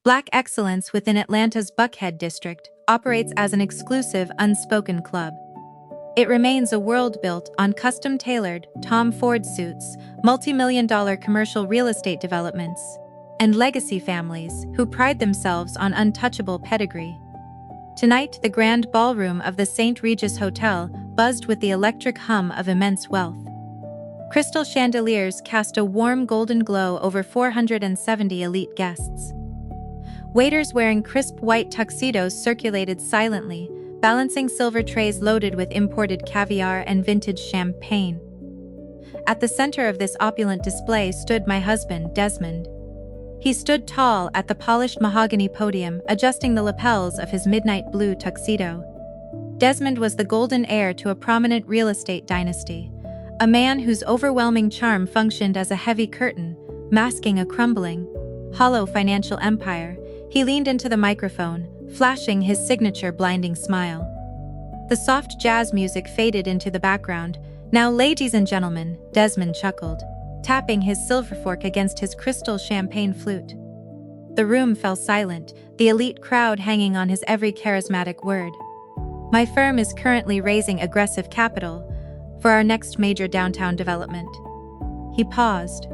Black excellence within Atlanta's Buckhead district operates as an exclusive, unspoken club. It remains a world built on custom-tailored Tom Ford suits, multi-million-dollar commercial real estate developments, and legacy families who pride themselves on untouchable pedigree. Tonight, the grand ballroom of the St. Regis Hotel buzzed with the electric hum of immense wealth. Crystal chandeliers cast a warm golden glow over 470 elite guests. Waiters wearing crisp white tuxedos circulated silently, balancing silver trays loaded with imported caviar and vintage champagne. At the center of this opulent display stood my husband, Desmond. He stood tall at the polished mahogany podium, adjusting the lapels of his midnight blue tuxedo. Desmond was the golden heir to a prominent real estate dynasty, a man whose overwhelming charm functioned as a heavy curtain, masking a crumbling, hollow financial empire. He leaned into the microphone, flashing his signature blinding smile. The soft jazz music faded into the background. "Now, ladies and gentlemen," Desmond chuckled, tapping his silver fork against his crystal champagne flute. The room fell silent, the elite crowd hanging on his every charismatic word. "My firm is currently raising aggressive capital for our next major downtown development." He paused,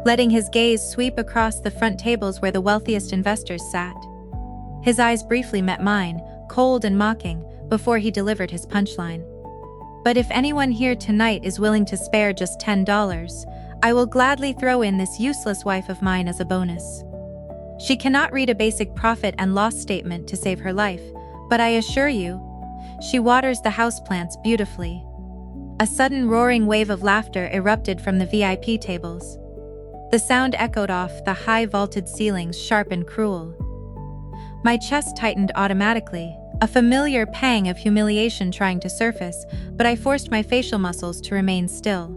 letting his gaze sweep across the front tables where the wealthiest investors sat. His eyes briefly met mine, cold and mocking, before he delivered his punchline. "But if anyone here tonight is willing to spare just $10, I will gladly throw in this useless wife of mine as a bonus. She cannot read a basic profit and loss statement to save her life, but I assure you, she waters the houseplants beautifully." A sudden roaring wave of laughter erupted from the VIP tables. The sound echoed off the high vaulted ceilings, sharp and cruel. My chest tightened automatically, a familiar pang of humiliation trying to surface, but I forced my facial muscles to remain still.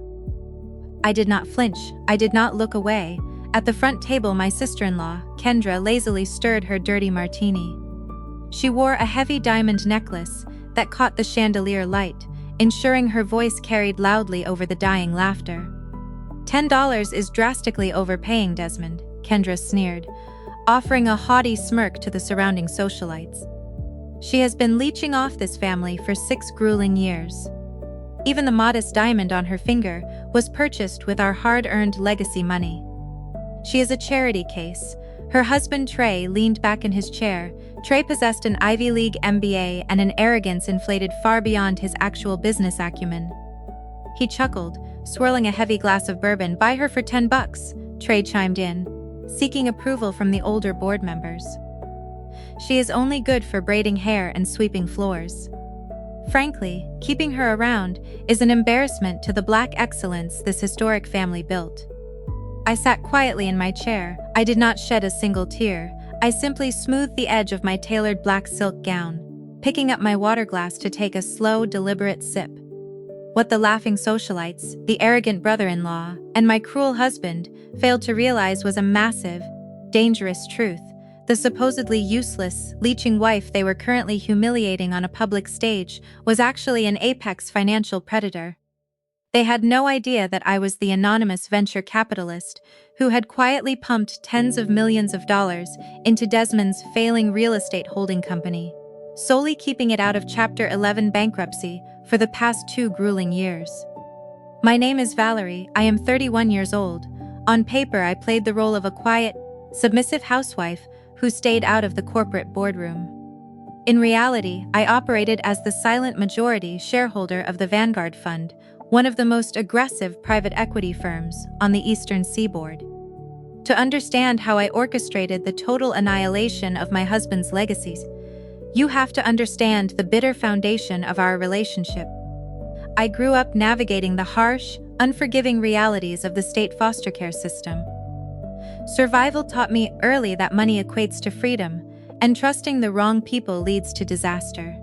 I did not flinch, I did not look away. At the front table, my sister-in-law, Kendra, lazily stirred her dirty martini. She wore a heavy diamond necklace that caught the chandelier light, ensuring her voice carried loudly over the dying laughter. $10 is drastically overpaying, Desmond," Kendra sneered, offering a haughty smirk to the surrounding socialites. "She has been leeching off this family for 6 grueling years. Even the modest diamond on her finger was purchased with our hard-earned legacy money. She is a charity case." Her husband Trey leaned back in his chair. Trey possessed an Ivy League MBA and an arrogance inflated far beyond his actual business acumen. He chuckled, swirling a heavy glass of bourbon. "Buy her for $10, Trey chimed in, seeking approval from the older board members. "She is only good for braiding hair and sweeping floors. Frankly, keeping her around is an embarrassment to the black excellence this historic family built." I sat quietly in my chair. I did not shed a single tear. I simply smoothed the edge of my tailored black silk gown, picking up my water glass to take a slow, deliberate sip. What the laughing socialites, the arrogant brother-in-law, and my cruel husband failed to realize was a massive, dangerous truth. The supposedly useless, leeching wife they were currently humiliating on a public stage was actually an apex financial predator. They had no idea that I was the anonymous venture capitalist who had quietly pumped tens of millions of dollars into Desmond's failing real estate holding company, solely keeping it out of Chapter 11 bankruptcy for the past 2 grueling years. My name is Valerie. I am 31 years old. On paper, I played the role of a quiet, submissive housewife who stayed out of the corporate boardroom. In reality, I operated as the silent majority shareholder of the Vanguard Fund, one of the most aggressive private equity firms on the Eastern Seaboard. To understand how I orchestrated the total annihilation of my husband's legacies, you have to understand the bitter foundation of our relationship. I grew up navigating the harsh, unforgiving realities of the state foster care system. Survival taught me early that money equates to freedom, and trusting the wrong people leads to disaster.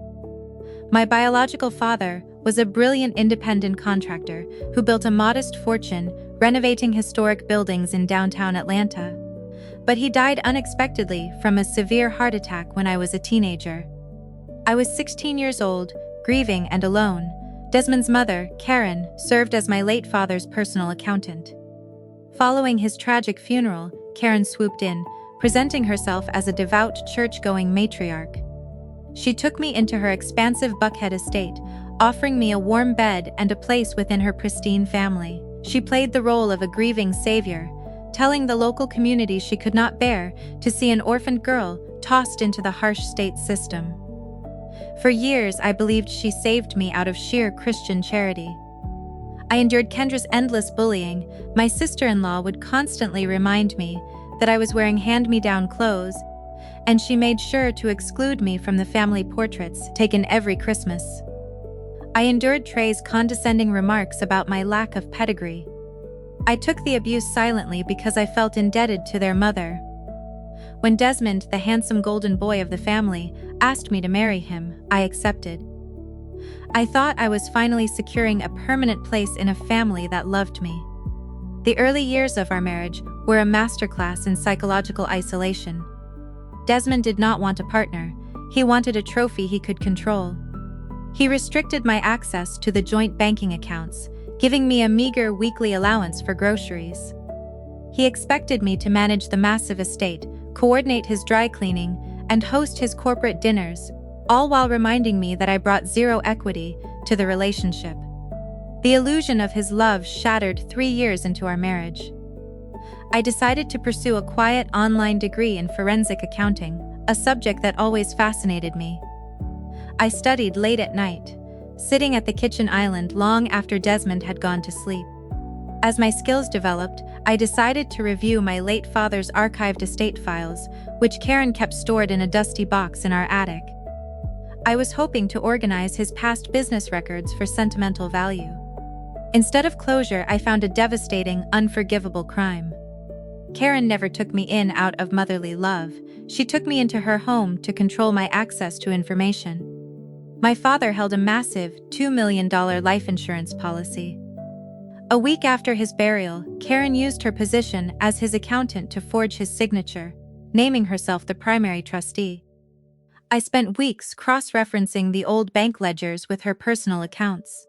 My biological father was a brilliant independent contractor who built a modest fortune renovating historic buildings in downtown Atlanta. But he died unexpectedly from a severe heart attack when I was a teenager. I was 16 years old, grieving and alone. Desmond's mother, Karen, served as my late father's personal accountant. Following his tragic funeral, Karen swooped in, presenting herself as a devout church-going matriarch. She took me into her expansive Buckhead estate, offering me a warm bed and a place within her pristine family. She played the role of a grieving savior, telling the local community she could not bear to see an orphaned girl tossed into the harsh state system. For years, I believed she saved me out of sheer Christian charity. I endured Kendra's endless bullying. My sister-in-law would constantly remind me that I was wearing hand-me-down clothes, and she made sure to exclude me from the family portraits taken every Christmas. I endured Trey's condescending remarks about my lack of pedigree. I took the abuse silently because I felt indebted to their mother. When Desmond, the handsome golden boy of the family, asked me to marry him, I accepted. I thought I was finally securing a permanent place in a family that loved me. The early years of our marriage were a masterclass in psychological isolation. Desmond did not want a partner. He wanted a trophy he could control. He restricted my access to the joint banking accounts, giving me a meager weekly allowance for groceries. He expected me to manage the massive estate, coordinate his dry cleaning, and host his corporate dinners, all while reminding me that I brought zero equity to the relationship. The illusion of his love shattered 3 years into our marriage. I decided to pursue a quiet online degree in forensic accounting, a subject that always fascinated me. I studied late at night, sitting at the kitchen island long after Desmond had gone to sleep. As my skills developed, I decided to review my late father's archived estate files, which Karen kept stored in a dusty box in our attic. I was hoping to organize his past business records for sentimental value. Instead of closure, I found a devastating, unforgivable crime. Karen never took me in out of motherly love. She took me into her home to control my access to information. My father held a massive $2 million life insurance policy. A week after his burial, Karen used her position as his accountant to forge his signature, naming herself the primary trustee. I spent weeks cross-referencing the old bank ledgers with her personal accounts.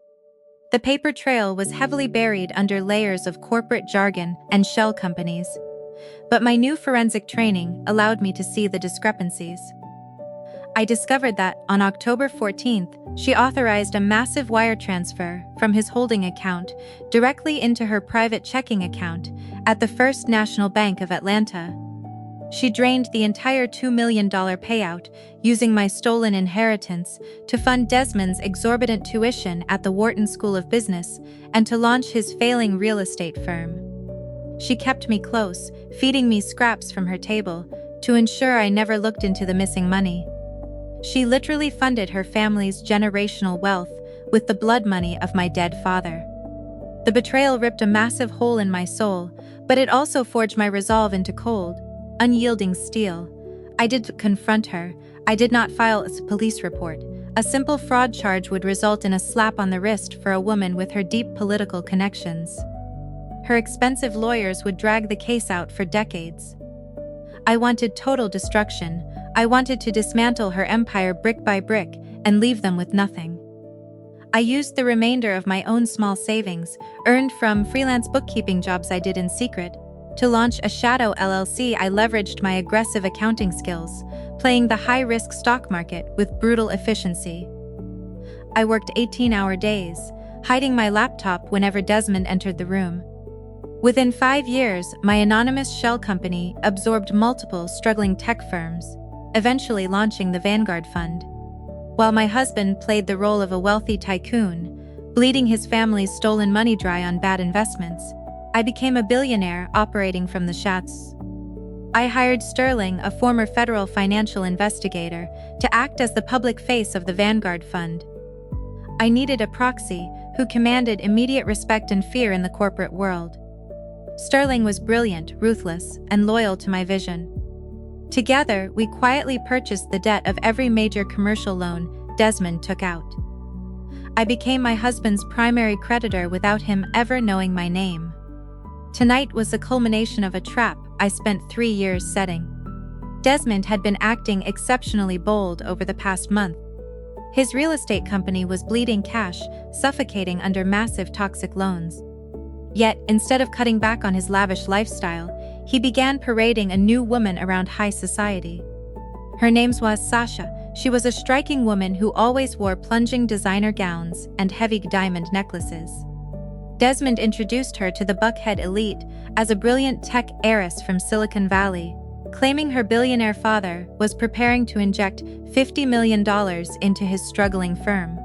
The paper trail was heavily buried under layers of corporate jargon and shell companies, but my new forensic training allowed me to see the discrepancies. I discovered that, on October 14th, she authorized a massive wire transfer from his holding account directly into her private checking account at the First National Bank of Atlanta. She drained the entire $2 million payout, using my stolen inheritance to fund Desmond's exorbitant tuition at the Wharton School of Business and to launch his failing real estate firm. She kept me close, feeding me scraps from her table to ensure I never looked into the missing money. She literally funded her family's generational wealth with the blood money of my dead father. The betrayal ripped a massive hole in my soul, but it also forged my resolve into cold, unyielding steel. I did confront her. I did not file a police report. A simple fraud charge would result in a slap on the wrist for a woman with her deep political connections. Her expensive lawyers would drag the case out for decades. I wanted total destruction. I wanted to dismantle her empire brick by brick and leave them with nothing. I used the remainder of my own small savings, earned from freelance bookkeeping jobs I did in secret, to launch a shadow LLC. I leveraged my aggressive accounting skills, playing the high-risk stock market with brutal efficiency. I worked 18-hour days, hiding my laptop whenever Desmond entered the room. Within 5 years, my anonymous shell company absorbed multiple struggling tech firms, eventually launching the Vanguard Fund. While my husband played the role of a wealthy tycoon, bleeding his family's stolen money dry on bad investments, I became a billionaire operating from the shadows. I hired Sterling, a former federal financial investigator, to act as the public face of the Vanguard Fund. I needed a proxy who commanded immediate respect and fear in the corporate world. Sterling was brilliant, ruthless, and loyal to my vision. Together, we quietly purchased the debt of every major commercial loan Desmond took out. I became my husband's primary creditor without him ever knowing my name. Tonight was the culmination of a trap I spent 3 years setting. Desmond had been acting exceptionally bold over the past month. His real estate company was bleeding cash, suffocating under massive toxic loans. Yet, instead of cutting back on his lavish lifestyle, he began parading a new woman around high society. Her name was Sasha. She was a striking woman who always wore plunging designer gowns and heavy diamond necklaces. Desmond introduced her to the Buckhead elite as a brilliant tech heiress from Silicon Valley, claiming her billionaire father was preparing to inject $50 million into his struggling firm.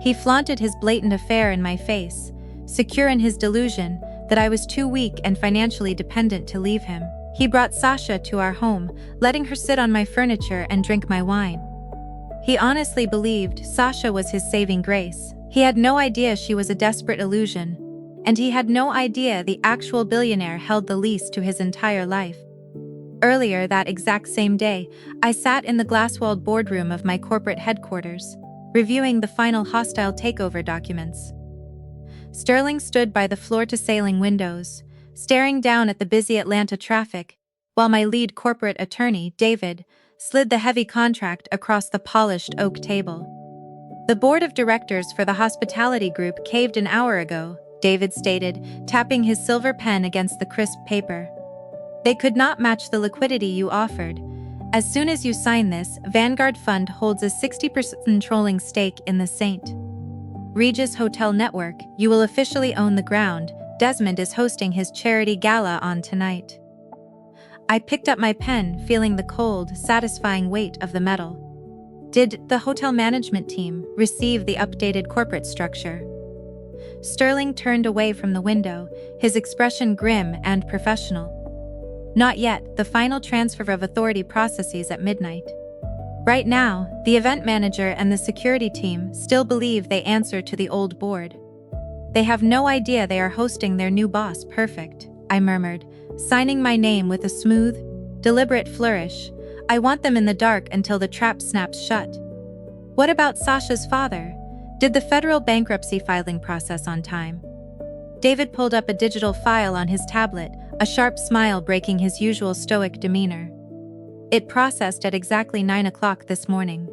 He flaunted his blatant affair in my face, secure in his delusion that I was too weak and financially dependent to leave him. He brought Sasha to our home, letting her sit on my furniture and drink my wine. He honestly believed Sasha was his saving grace. He had no idea she was a desperate illusion, and he had no idea the actual billionaire held the lease to his entire life. Earlier that exact same day, I sat in the glass-walled boardroom of my corporate headquarters, reviewing the final hostile takeover documents. Sterling stood by the floor-to-ceiling windows, staring down at the busy Atlanta traffic, while my lead corporate attorney, David, slid the heavy contract across the polished oak table. The board of directors for the hospitality group caved an hour ago, David stated, tapping his silver pen against the crisp paper. They could not match the liquidity you offered. As soon as you sign this, Vanguard Fund holds a 60% controlling stake in the St. Regis Hotel Network. You will officially own the ground. Desmond is hosting his charity gala on tonight. I picked up my pen, feeling the cold, satisfying weight of the metal. Did the hotel management team receive the updated corporate structure? Sterling turned away from the window, his expression grim and professional. Not yet, the final transfer of authority processes at midnight. Right now, the event manager and the security team still believe they answer to the old board. They have no idea they are hosting their new boss. Perfect, I murmured, signing my name with a smooth, deliberate flourish. I want them in the dark until the trap snaps shut. What about Sasha's father? Did the federal bankruptcy filing process on time? David pulled up a digital file on his tablet, a sharp smile breaking his usual stoic demeanor. It processed at exactly 9 o'clock this morning.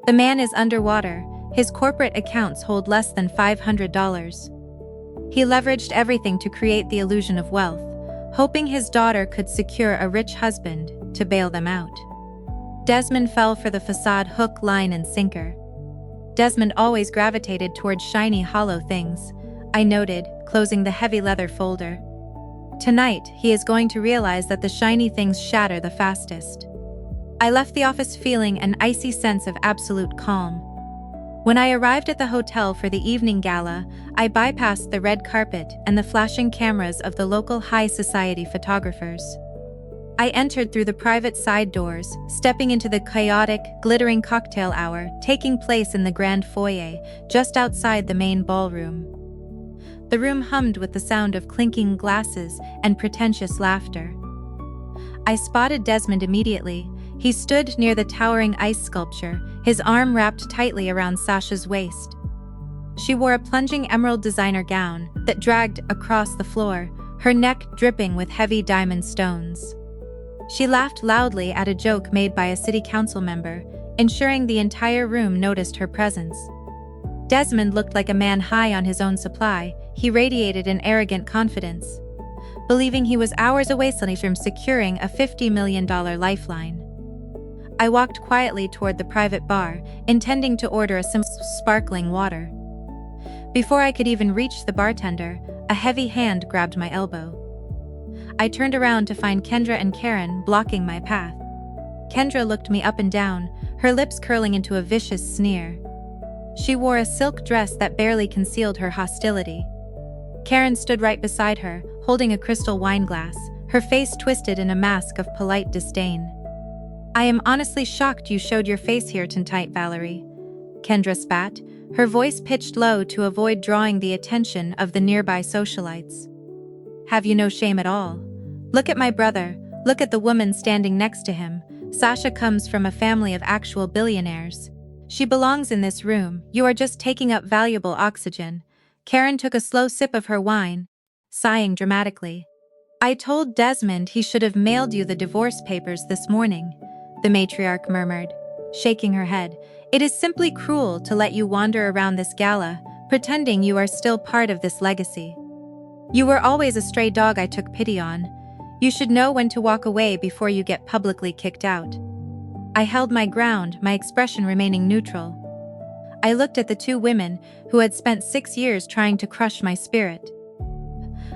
The man is underwater. His corporate accounts hold less than $500. He leveraged everything to create the illusion of wealth, hoping his daughter could secure a rich husband to bail them out. Desmond fell for the facade hook, line, and sinker. Desmond always gravitated towards shiny, hollow things, I noted, closing the heavy leather folder. Tonight, he is going to realize that the shiny things shatter the fastest. I left the office feeling an icy sense of absolute calm. When I arrived at the hotel for the evening gala, I bypassed the red carpet and the flashing cameras of the local high society photographers. I entered through the private side doors, stepping into the chaotic, glittering cocktail hour taking place in the grand foyer, just outside the main ballroom. The room hummed with the sound of clinking glasses and pretentious laughter. I spotted Desmond immediately. He stood near the towering ice sculpture, his arm wrapped tightly around Sasha's waist. She wore a plunging emerald designer gown that dragged across the floor, her neck dripping with heavy diamond stones. She laughed loudly at a joke made by a city council member, ensuring the entire room noticed her presence. Desmond looked like a man high on his own supply. He radiated an arrogant confidence, believing he was hours away from securing a $50 million lifeline. I walked quietly toward the private bar, intending to order a simple sparkling water. Before I could even reach the bartender, a heavy hand grabbed my elbow. I turned around to find Kendra and Karen blocking my path. Kendra looked me up and down, her lips curling into a vicious sneer. She wore a silk dress that barely concealed her hostility. Karen stood right beside her, holding a crystal wine glass, her face twisted in a mask of polite disdain. I am honestly shocked you showed your face here tonight, Valerie. Kendra spat, her voice pitched low to avoid drawing the attention of the nearby socialites. Have you no shame at all? Look at my brother, look at the woman standing next to him. Sasha comes from a family of actual billionaires. She belongs in this room. You are just taking up valuable oxygen. Karen took a slow sip of her wine, sighing dramatically. I told Desmond he should have mailed you the divorce papers this morning, the matriarch murmured, shaking her head. It is simply cruel to let you wander around this gala, pretending you are still part of this legacy. You were always a stray dog I took pity on. You should know when to walk away before you get publicly kicked out. I held my ground, my expression remaining neutral. I looked at the two women who had spent 6 years trying to crush my spirit.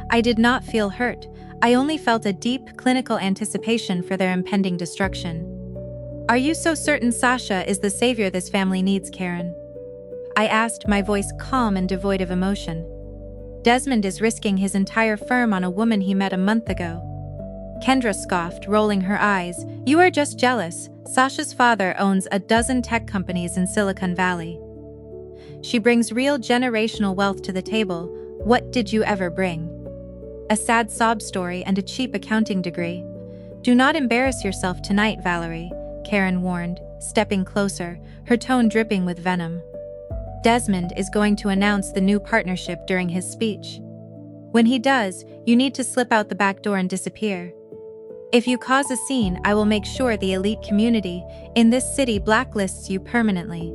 I did not feel hurt. I only felt a deep, clinical anticipation for their impending destruction. Are you so certain Sasha is the savior this family needs, Karen? I asked, my voice calm and devoid of emotion. Desmond is risking his entire firm on a woman he met a month ago. Kendra scoffed, rolling her eyes. You are just jealous. Sasha's father owns a dozen tech companies in Silicon Valley. She brings real generational wealth to the table. What did you ever bring? A sad sob story and a cheap accounting degree. Do not embarrass yourself tonight, Valerie, Karen warned, stepping closer, her tone dripping with venom. Desmond is going to announce the new partnership during his speech. When he does, you need to slip out the back door and disappear. If you cause a scene, I will make sure the elite community in this city blacklists you permanently.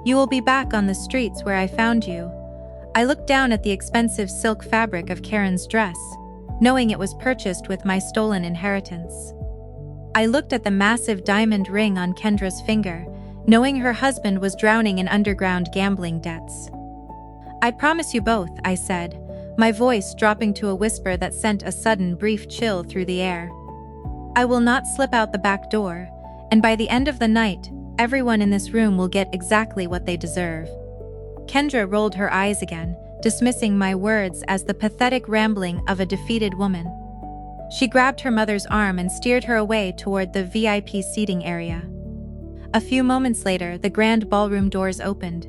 You will be back on the streets where I found you. I looked down at the expensive silk fabric of Karen's dress, knowing it was purchased with my stolen inheritance. I looked at the massive diamond ring on Kendra's finger, knowing her husband was drowning in underground gambling debts. I promise you both, I said, my voice dropping to a whisper that sent a sudden brief chill through the air. I will not slip out the back door, and by the end of the night, everyone in this room will get exactly what they deserve. Kendra rolled her eyes again, dismissing my words as the pathetic rambling of a defeated woman. She grabbed her mother's arm and steered her away toward the VIP seating area. A few moments later, the grand ballroom doors opened.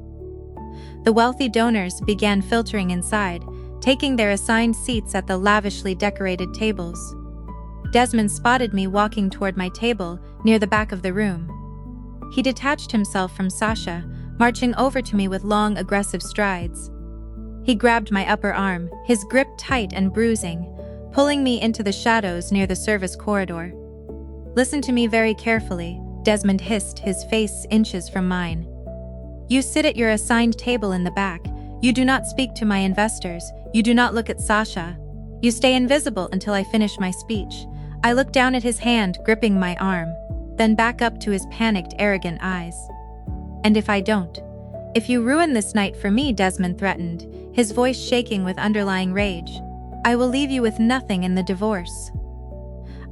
The wealthy donors began filtering inside, taking their assigned seats at the lavishly decorated tables. Desmond spotted me walking toward my table near the back of the room. He detached himself from Sasha, marching over to me with long, aggressive strides. He grabbed my upper arm, his grip tight and bruising, pulling me into the shadows near the service corridor. Listen to me very carefully, Desmond hissed, his face inches from mine. You sit at your assigned table in the back. You do not speak to my investors. You do not look at Sasha. You stay invisible until I finish my speech. I look down at his hand gripping my arm, then back up to his panicked, arrogant eyes. And if I don't? If you ruin this night for me, Desmond threatened, his voice shaking with underlying rage, I will leave you with nothing in the divorce.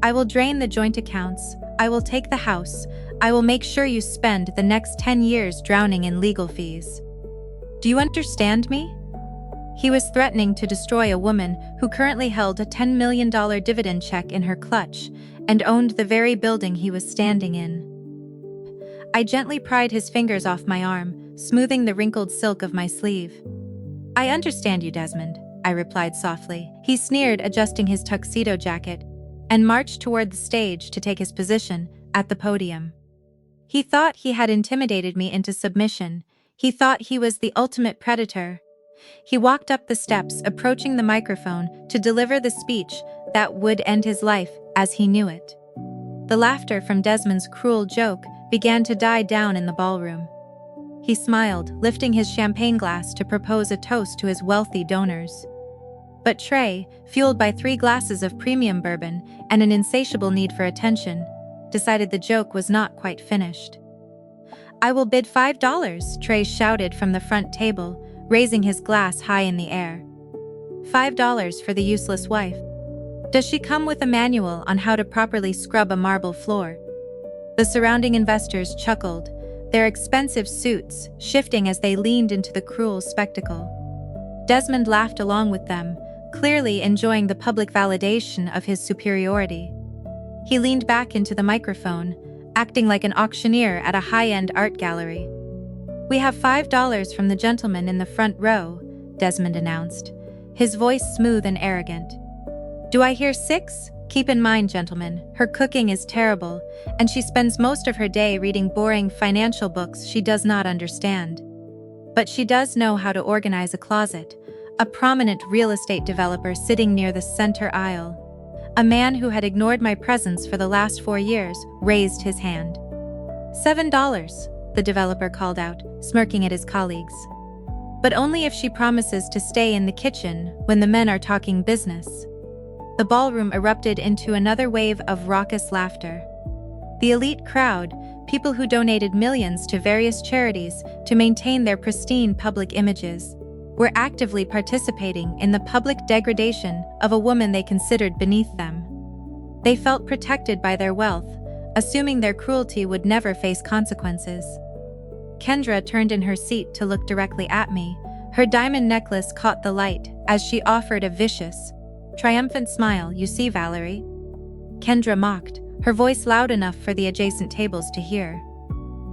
I will drain the joint accounts. I will take the house. I will make sure you spend the next 10 years drowning in legal fees. Do you understand me? He was threatening to destroy a woman who currently held a $10 million dividend check in her clutch and owned the very building he was standing in. I gently pried his fingers off my arm, smoothing the wrinkled silk of my sleeve. I understand you, Desmond, I replied softly. He sneered, adjusting his tuxedo jacket, and marched toward the stage to take his position at the podium. He thought he had intimidated me into submission. He thought he was the ultimate predator. He walked up the steps, approaching the microphone to deliver the speech that would end his life as he knew it. The laughter from Desmond's cruel joke began to die down in the ballroom. He smiled, lifting his champagne glass to propose a toast to his wealthy donors. But Trey, fueled by 3 glasses of premium bourbon and an insatiable need for attention, decided the joke was not quite finished. I will bid $5, Trey shouted from the front table, raising his glass high in the air. $5 for the useless wife. Does she come with a manual on how to properly scrub a marble floor? The surrounding investors chuckled, their expensive suits shifting as they leaned into the cruel spectacle. Desmond laughed along with them, clearly enjoying the public validation of his superiority. He leaned back into the microphone, acting like an auctioneer at a high-end art gallery. We have $5 from the gentleman in the front row, Desmond announced, his voice smooth and arrogant. Do I hear 6? Keep in mind, gentlemen, her cooking is terrible, and she spends most of her day reading boring financial books she does not understand. But she does know how to organize a closet. A prominent real estate developer sitting near the center aisle. A man who had ignored my presence for the last 4 years raised his hand. $7, the developer called out, smirking at his colleagues. But only if she promises to stay in the kitchen when the men are talking business. The ballroom erupted into another wave of raucous laughter. The elite crowd, people who donated millions to various charities to maintain their pristine public images, were actively participating in the public degradation of a woman they considered beneath them. They felt protected by their wealth, assuming their cruelty would never face consequences. Kendra turned in her seat to look directly at me. Her diamond necklace caught the light as she offered a vicious, triumphant smile. "You see, Valerie?" Kendra mocked, her voice loud enough for the adjacent tables to hear.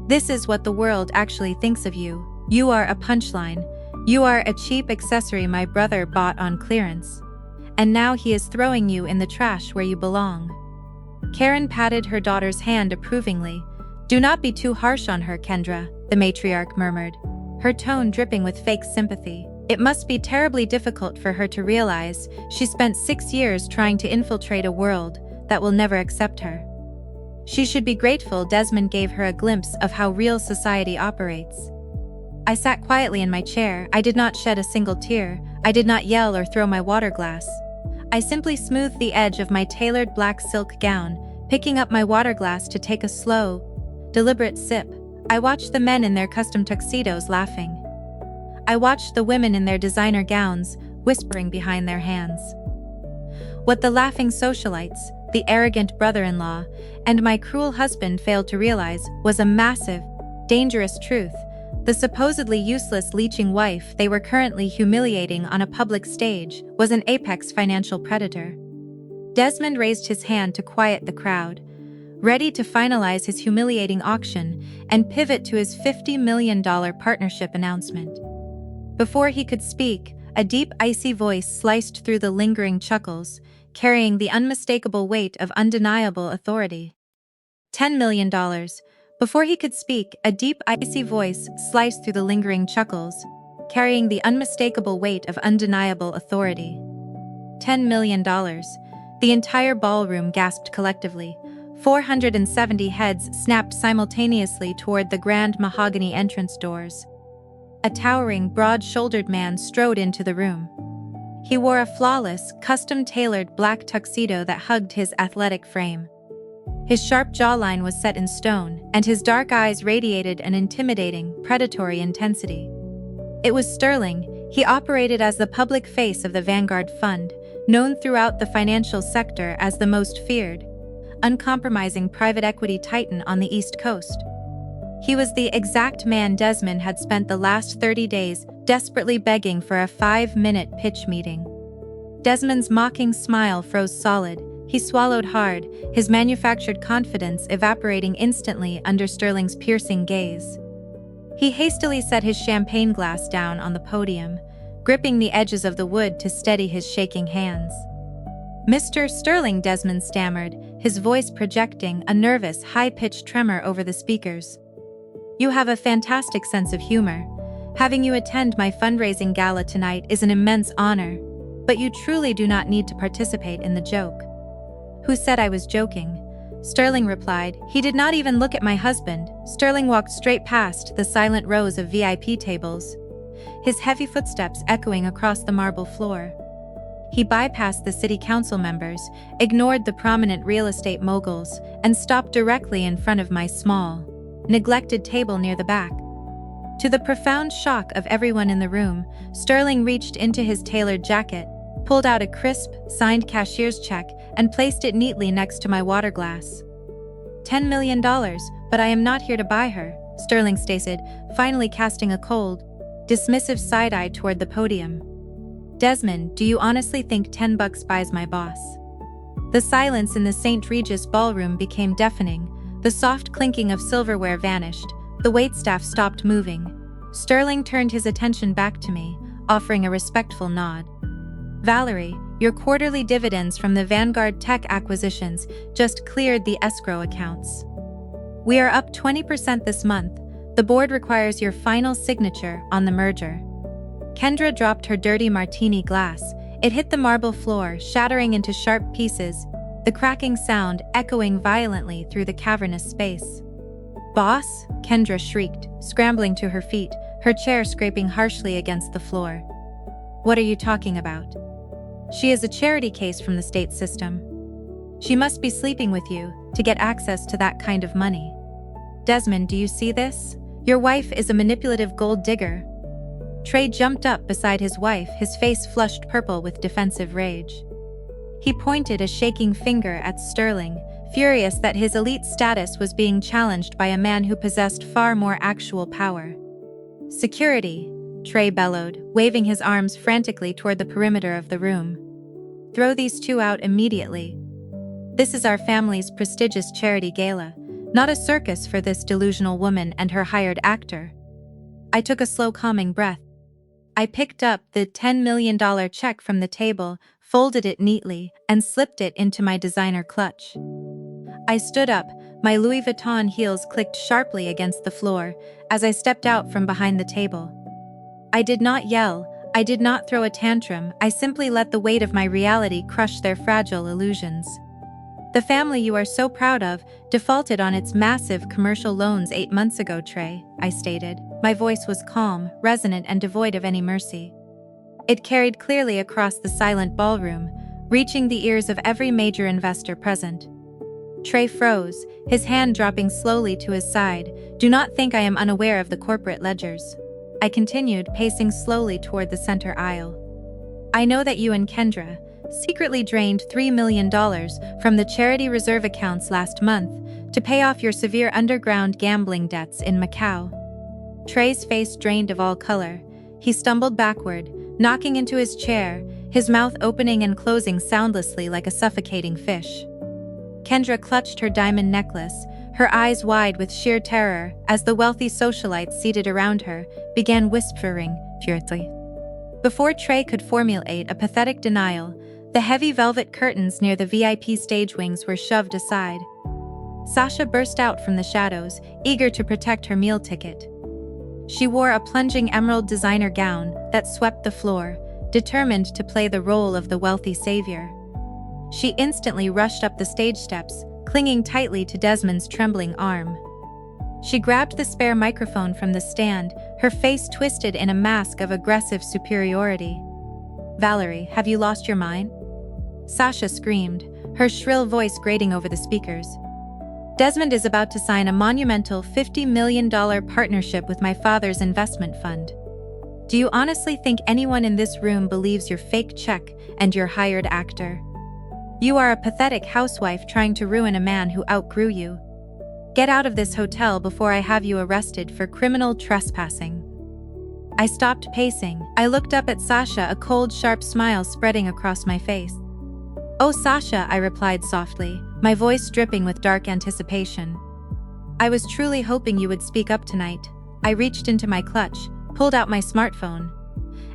"This is what the world actually thinks of you. You are a punchline. You are a cheap accessory my brother bought on clearance. And now he is throwing you in the trash where you belong." Karen patted her daughter's hand approvingly. "Do not be too harsh on her, Kendra," the matriarch murmured, her tone dripping with fake sympathy. "It must be terribly difficult for her to realize she spent 6 years trying to infiltrate a world that will never accept her. She should be grateful Desmond gave her a glimpse of how real society operates." I sat quietly in my chair. I did not shed a single tear. I did not yell or throw my water glass. I simply smoothed the edge of my tailored black silk gown, picking up my water glass to take a slow, deliberate sip. I watched the men in their custom tuxedos laughing. I watched the women in their designer gowns, whispering behind their hands. What the laughing socialites, the arrogant brother-in-law, and my cruel husband failed to realize was a massive, dangerous truth. The supposedly useless leeching wife they were currently humiliating on a public stage was an apex financial predator. Desmond raised his hand to quiet the crowd, ready to finalize his humiliating auction and pivot to his $50 million partnership announcement. Before he could speak, a deep, icy voice sliced through the lingering chuckles, carrying the unmistakable weight of undeniable authority. $10 million. Before he could speak, a deep, icy voice sliced through the lingering chuckles, carrying the unmistakable weight of undeniable authority. $10 million. The entire ballroom gasped collectively. 470 heads snapped simultaneously toward the grand mahogany entrance doors. A towering, broad-shouldered man strode into the room. He wore a flawless, custom-tailored black tuxedo that hugged his athletic frame. His sharp jawline was set in stone, and his dark eyes radiated an intimidating, predatory intensity. It was Sterling. He operated as the public face of the Vanguard Fund, known throughout the financial sector as the most feared, uncompromising private equity titan on the East Coast. He was the exact man Desmond had spent the last 30 days desperately begging for a 5-minute pitch meeting. Desmond's mocking smile froze solid. He swallowed hard, his manufactured confidence evaporating instantly under Sterling's piercing gaze. He hastily set his champagne glass down on the podium, gripping the edges of the wood to steady his shaking hands. "Mr. Sterling," Desmond stammered, his voice projecting a nervous, high-pitched tremor over the speakers. "You have a fantastic sense of humor. Having you attend my fundraising gala tonight is an immense honor, but you truly do not need to participate in the joke." "Who said I was joking?" Sterling replied. He did not even look at my husband. Sterling walked straight past the silent rows of VIP tables, his heavy footsteps echoing across the marble floor. He bypassed the city council members, ignored the prominent real estate moguls, and stopped directly in front of my small, neglected table near the back. To the profound shock of everyone in the room, Sterling reached into his tailored jacket, pulled out a crisp, signed cashier's check, and placed it neatly next to my water glass. $10 million, but I am not here to buy her, Sterling stated, finally casting a cold, dismissive side-eye toward the podium. "Desmond, do you honestly think $10 buys my boss?" The silence in the St. Regis ballroom became deafening. The soft clinking of silverware vanished. The waitstaff stopped moving. Sterling turned his attention back to me, offering a respectful nod. "Valerie, your quarterly dividends from the Vanguard Tech acquisitions just cleared the escrow accounts. We are up 20% this month. The board requires your final signature on the merger." Kendra dropped her dirty martini glass. It hit the marble floor, shattering into sharp pieces, the cracking sound echoing violently through the cavernous space. "Boss?" Kendra shrieked, scrambling to her feet, her chair scraping harshly against the floor. "What are you talking about?" She is a charity case from the state system. She must be sleeping with you to get access to that kind of money. Desmond, do you see this? Your wife is a manipulative gold digger. Trey jumped up beside his wife, his face flushed purple with defensive rage. He pointed a shaking finger at Sterling, furious that his elite status was being challenged by a man who possessed far more actual power. Security, Trey bellowed, waving his arms frantically toward the perimeter of the room. Throw these two out immediately. This is our family's prestigious charity gala, not a circus for this delusional woman and her hired actor. I took a slow, calming breath. I picked up the $10 million check from the table, folded it neatly, and slipped it into my designer clutch. I stood up, my Louis Vuitton heels clicked sharply against the floor as I stepped out from behind the table. I did not yell, I did not throw a tantrum, I simply let the weight of my reality crush their fragile illusions. The family you are so proud of defaulted on its massive commercial loans 8 months ago, Trey, I stated. My voice was calm, resonant, and devoid of any mercy. It carried clearly across the silent ballroom, reaching the ears of every major investor present. Trey froze, his hand dropping slowly to his side. Do not think I am unaware of the corporate ledgers. I continued, pacing slowly toward the center aisle. I know that you and Kendra secretly drained $3 million from the charity reserve accounts last month to pay off your severe underground gambling debts in Macau. Trey's face drained of all color. He stumbled backward, knocking into his chair, his mouth opening and closing soundlessly like a suffocating fish. Kendra clutched her diamond necklace, her eyes wide with sheer terror, as the wealthy socialites seated around her began whispering furiously. Before Trey could formulate a pathetic denial, the heavy velvet curtains near the VIP stage wings were shoved aside. Sasha burst out from the shadows, eager to protect her meal ticket. She wore a plunging emerald designer gown that swept the floor, determined to play the role of the wealthy savior. She instantly rushed up the stage steps, clinging tightly to Desmond's trembling arm. She grabbed the spare microphone from the stand, her face twisted in a mask of aggressive superiority. Valerie, have you lost your mind? Sasha screamed, her shrill voice grating over the speakers. Desmond is about to sign a monumental $50 million partnership with my father's investment fund. Do you honestly think anyone in this room believes your fake check and your hired actor? You are a pathetic housewife trying to ruin a man who outgrew you. Get out of this hotel before I have you arrested for criminal trespassing. I stopped pacing. I looked up at Sasha, a cold, sharp smile spreading across my face. Oh, Sasha, I replied softly, my voice dripping with dark anticipation. I was truly hoping you would speak up tonight. I reached into my clutch, pulled out my smartphone,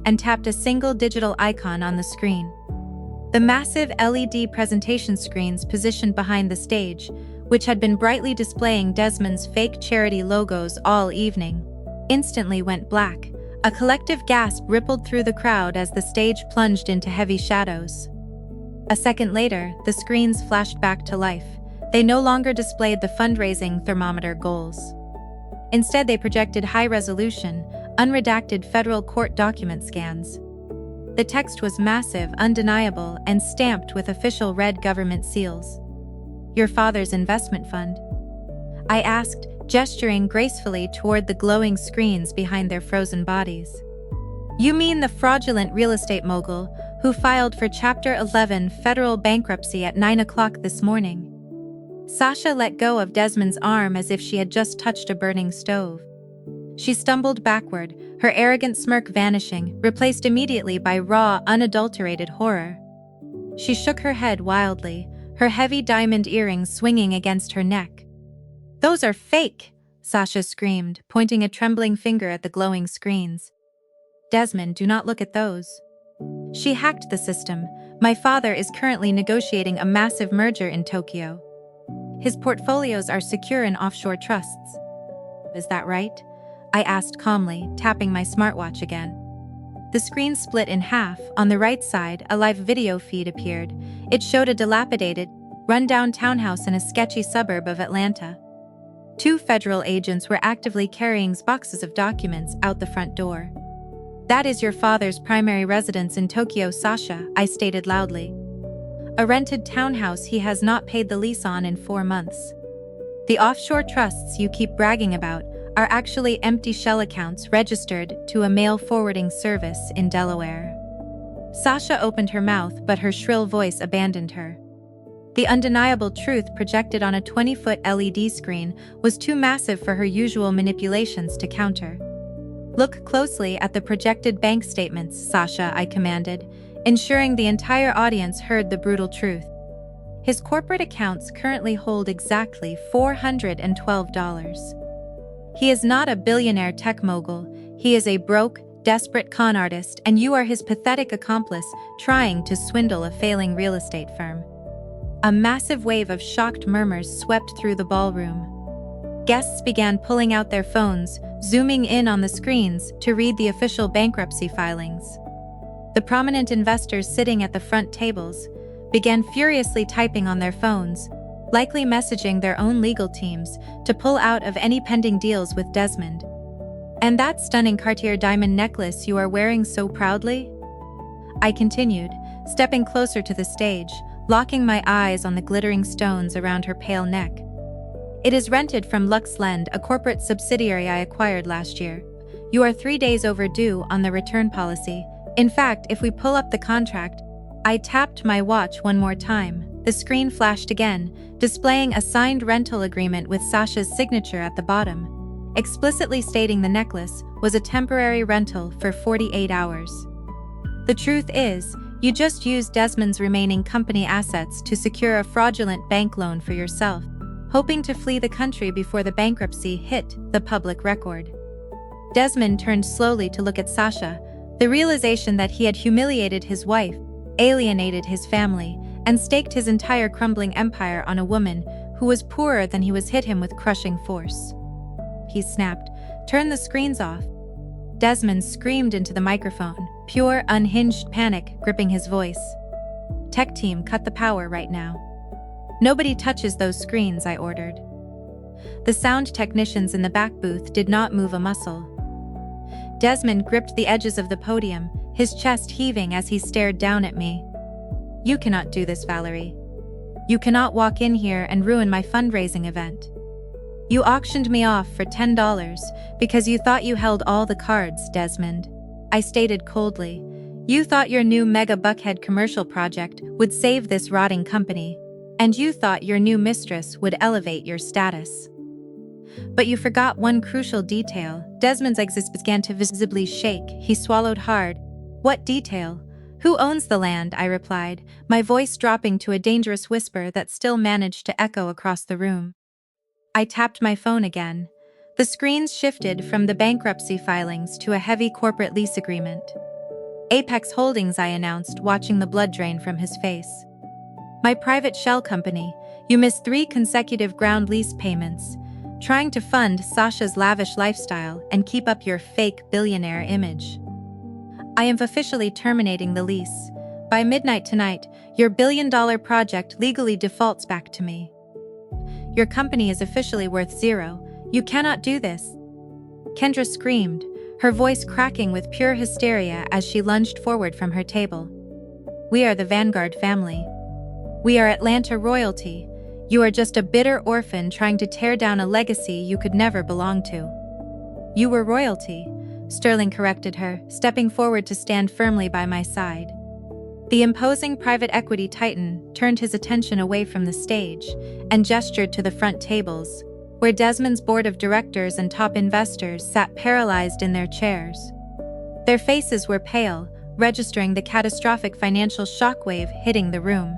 and tapped a single digital icon on the screen. The massive LED presentation screens positioned behind the stage, which had been brightly displaying Desmond's fake charity logos all evening, instantly went black. A collective gasp rippled through the crowd as the stage plunged into heavy shadows. A second later, the screens flashed back to life. They no longer displayed the fundraising thermometer goals. Instead, they projected high-resolution, unredacted federal court document scans. The text was massive, undeniable, and stamped with official red government seals. Your father's investment fund? I asked, gesturing gracefully toward the glowing screens behind their frozen bodies. You mean the fraudulent real estate mogul who filed for Chapter 11 federal bankruptcy at 9 o'clock this morning? Sasha let go of Desmond's arm as if she had just touched a burning stove. She stumbled backward, her arrogant smirk vanishing, replaced immediately by raw, unadulterated horror. She shook her head wildly, her heavy diamond earrings swinging against her neck. Those are fake, Sasha screamed, pointing a trembling finger at the glowing screens. Desmond, do not look at those. She hacked the system. My father is currently negotiating a massive merger in Tokyo. His portfolios are secure in offshore trusts. Is that right? I asked calmly, tapping my smartwatch again. The screen split in half. On the right side, a live video feed appeared. It showed a dilapidated, run-down townhouse in a sketchy suburb of Atlanta. 2 federal agents were actively carrying boxes of documents out the front door. That is your father's primary residence in Tokyo, Sasha, I stated loudly. A rented townhouse he has not paid the lease on in 4 months. The offshore trusts you keep bragging about are actually empty shell accounts registered to a mail forwarding service in Delaware. Sasha opened her mouth, but her shrill voice abandoned her. The undeniable truth projected on a 20-foot LED screen was too massive for her usual manipulations to counter. Look closely at the projected bank statements, Sasha, I commanded, ensuring the entire audience heard the brutal truth. His corporate accounts currently hold exactly $412. He is not a billionaire tech mogul, he is a broke, desperate con artist, and you are his pathetic accomplice trying to swindle a failing real estate firm. A massive wave of shocked murmurs swept through the ballroom. Guests began pulling out their phones, zooming in on the screens to read the official bankruptcy filings. The prominent investors sitting at the front tables began furiously typing on their phones, likely messaging their own legal teams to pull out of any pending deals with Desmond. And that stunning Cartier diamond necklace you are wearing so proudly? I continued, stepping closer to the stage, locking my eyes on the glittering stones around her pale neck. It is rented from Luxlend, a corporate subsidiary I acquired last year. You are 3 days overdue on the return policy. In fact, if we pull up the contract, I tapped my watch one more time. The screen flashed again, displaying a signed rental agreement with Sasha's signature at the bottom, explicitly stating the necklace was a temporary rental for 48 hours. The truth is, you just used Desmond's remaining company assets to secure a fraudulent bank loan for yourself, hoping to flee the country before the bankruptcy hit the public record. Desmond turned slowly to look at Sasha, the realization that he had humiliated his wife, alienated his family, and staked his entire crumbling empire on a woman who was poorer than he was hit him with crushing force. He snapped, "Turn the screens off." Desmond screamed into the microphone, pure, unhinged panic gripping his voice. "Tech team, cut the power right now." "Nobody touches those screens," I ordered. The sound technicians in the back booth did not move a muscle. Desmond gripped the edges of the podium, his chest heaving as he stared down at me. "You cannot do this, Valerie. You cannot walk in here and ruin my fundraising event. You auctioned me off for $10 because you thought you held all the cards, Desmond," I stated coldly. "You thought your new mega Buckhead commercial project would save this rotting company, and you thought your new mistress would elevate your status. But you forgot one crucial detail." Desmond's exes began to visibly shake. He swallowed hard. "What detail? Who owns the land?" I replied, my voice dropping to a dangerous whisper that still managed to echo across the room. I tapped my phone again. The screens shifted from the bankruptcy filings to a heavy corporate lease agreement. "Apex Holdings," I announced, watching the blood drain from his face. "My private shell company. You missed 3 consecutive ground lease payments, trying to fund Sasha's lavish lifestyle and keep up your fake billionaire image. I am officially terminating the lease. By midnight tonight, your billion-dollar project legally defaults back to me. Your company is officially worth 0. You cannot do this." Kendra screamed, her voice cracking with pure hysteria as she lunged forward from her table. "We are the Vanguard family. We are Atlanta royalty. You are just a bitter orphan trying to tear down a legacy you could never belong to." "You were royalty," Sterling corrected her, stepping forward to stand firmly by my side. The imposing private equity titan turned his attention away from the stage and gestured to the front tables, where Desmond's board of directors and top investors sat paralyzed in their chairs. Their faces were pale, registering the catastrophic financial shockwave hitting the room.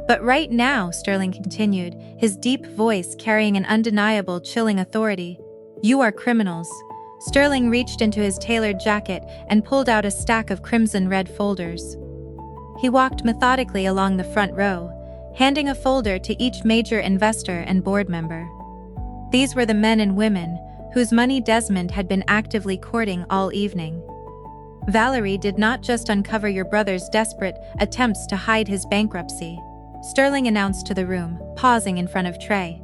"But right now," Sterling continued, his deep voice carrying an undeniable, chilling authority, "you are criminals." Sterling reached into his tailored jacket and pulled out a stack of crimson-red folders. He walked methodically along the front row, handing a folder to each major investor and board member. These were the men and women whose money Desmond had been actively courting all evening. "Valerie did not just uncover your brother's desperate attempts to hide his bankruptcy," Sterling announced to the room, pausing in front of Trey.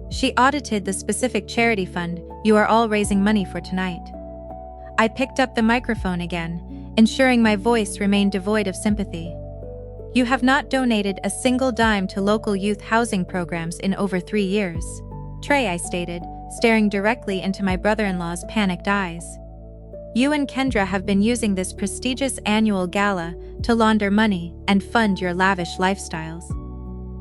"She audited the specific charity fund you are all raising money for tonight." I picked up the microphone again, ensuring my voice remained devoid of sympathy. You have not donated a single dime to local youth housing programs in over 3 years. Trey, I stated, staring directly into my brother-in-law's panicked eyes. You and Kendra have been using this prestigious annual gala to launder money and fund your lavish lifestyles.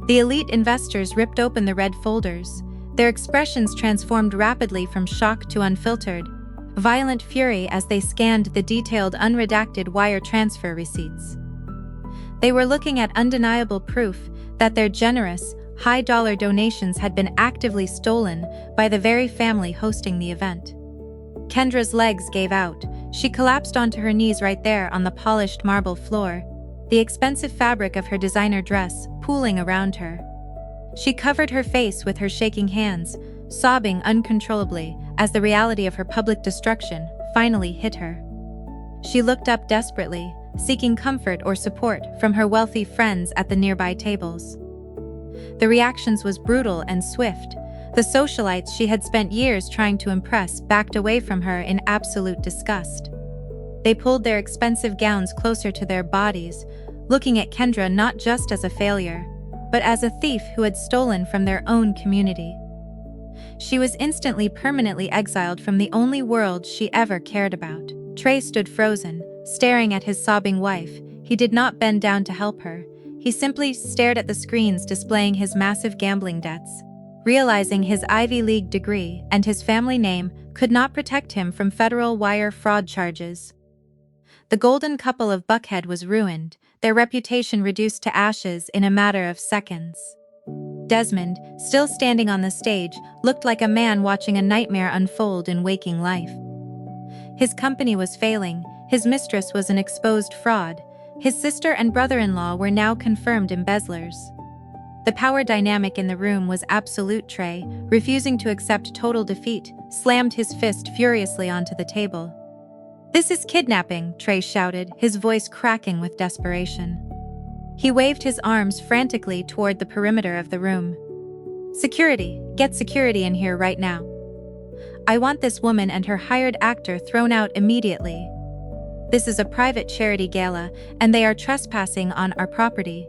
The elite investors ripped open the red folders, their expressions transformed rapidly from shock to unfiltered, violent fury as they scanned the detailed unredacted wire transfer receipts. They were looking at undeniable proof that their generous, high-dollar donations had been actively stolen by the very family hosting the event. Kendra's legs gave out. She collapsed onto her knees right there on the polished marble floor, the expensive fabric of her designer dress pooling around her. She covered her face with her shaking hands, sobbing uncontrollably as the reality of her public destruction finally hit her. She looked up desperately, seeking comfort or support from her wealthy friends at the nearby tables. The reactions was brutal and swift. The socialites she had spent years trying to impress backed away from her in absolute disgust. They pulled their expensive gowns closer to their bodies, looking at Kendra not just as a failure, but as a thief who had stolen from their own community. She was instantly permanently exiled from the only world she ever cared about. Trey stood frozen, staring at his sobbing wife. He did not bend down to help her. He simply stared at the screens displaying his massive gambling debts, realizing his Ivy League degree and his family name could not protect him from federal wire fraud charges. The golden couple of Buckhead was ruined, their reputation reduced to ashes in a matter of seconds. Desmond, still standing on the stage, looked like a man watching a nightmare unfold in waking life. His company was failing, his mistress was an exposed fraud, his sister and brother-in-law were now confirmed embezzlers. The power dynamic in the room was absolute. Trey, refusing to accept total defeat, slammed his fist furiously onto the table. "This is kidnapping," Trey shouted, his voice cracking with desperation. He waved his arms frantically toward the perimeter of the room. "Security, get security in here right now. I want this woman and her hired actor thrown out immediately. This is a private charity gala, and they are trespassing on our property.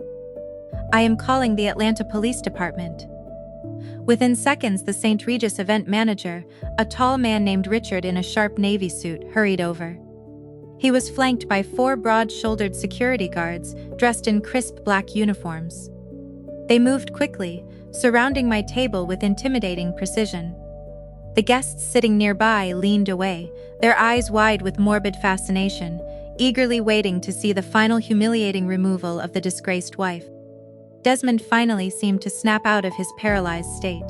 I am calling the Atlanta Police Department." Within seconds, the St. Regis event manager, a tall man named Richard in a sharp navy suit, hurried over. He was flanked by 4 broad-shouldered security guards dressed in crisp black uniforms. They moved quickly, surrounding my table with intimidating precision. The guests sitting nearby leaned away, their eyes wide with morbid fascination, eagerly waiting to see the final humiliating removal of the disgraced wife. Desmond finally seemed to snap out of his paralyzed state.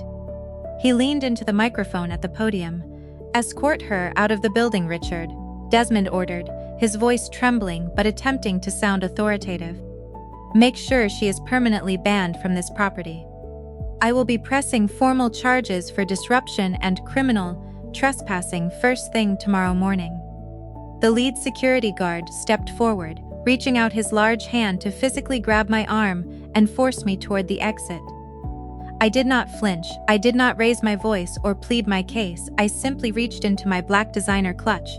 He leaned into the microphone at the podium. "Escort her out of the building, Richard," Desmond ordered, his voice trembling but attempting to sound authoritative. "Make sure she is permanently banned from this property. I will be pressing formal charges for disruption and criminal trespassing first thing tomorrow morning." The lead security guard stepped forward, reaching out his large hand to physically grab my arm and force me toward the exit. I did not flinch, I did not raise my voice or plead my case, I simply reached into my black designer clutch.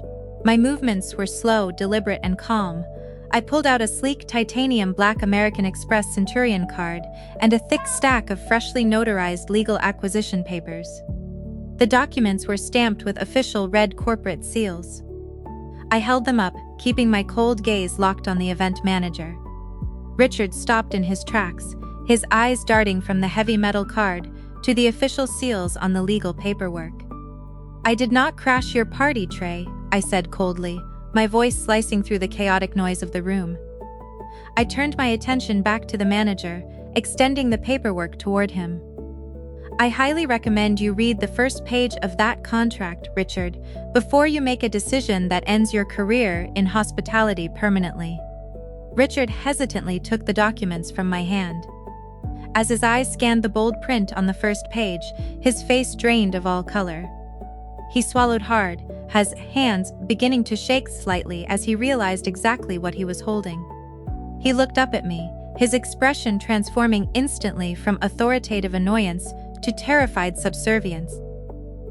My movements were slow, deliberate, and calm. I pulled out a sleek titanium black American Express Centurion card and a thick stack of freshly notarized legal acquisition papers. The documents were stamped with official red corporate seals. I held them up, keeping my cold gaze locked on the event manager. Richard stopped in his tracks, his eyes darting from the heavy metal card to the official seals on the legal paperwork. "I did not crash your party, Trey," I said coldly, my voice slicing through the chaotic noise of the room. I turned my attention back to the manager, extending the paperwork toward him. "I highly recommend you read the first page of that contract, Richard, before you make a decision that ends your career in hospitality permanently." Richard hesitantly took the documents from my hand. As his eyes scanned the bold print on the first page, his face drained of all color. He swallowed hard, his hands beginning to shake slightly as he realized exactly what he was holding. He looked up at me, his expression transforming instantly from authoritative annoyance to terrified subservience.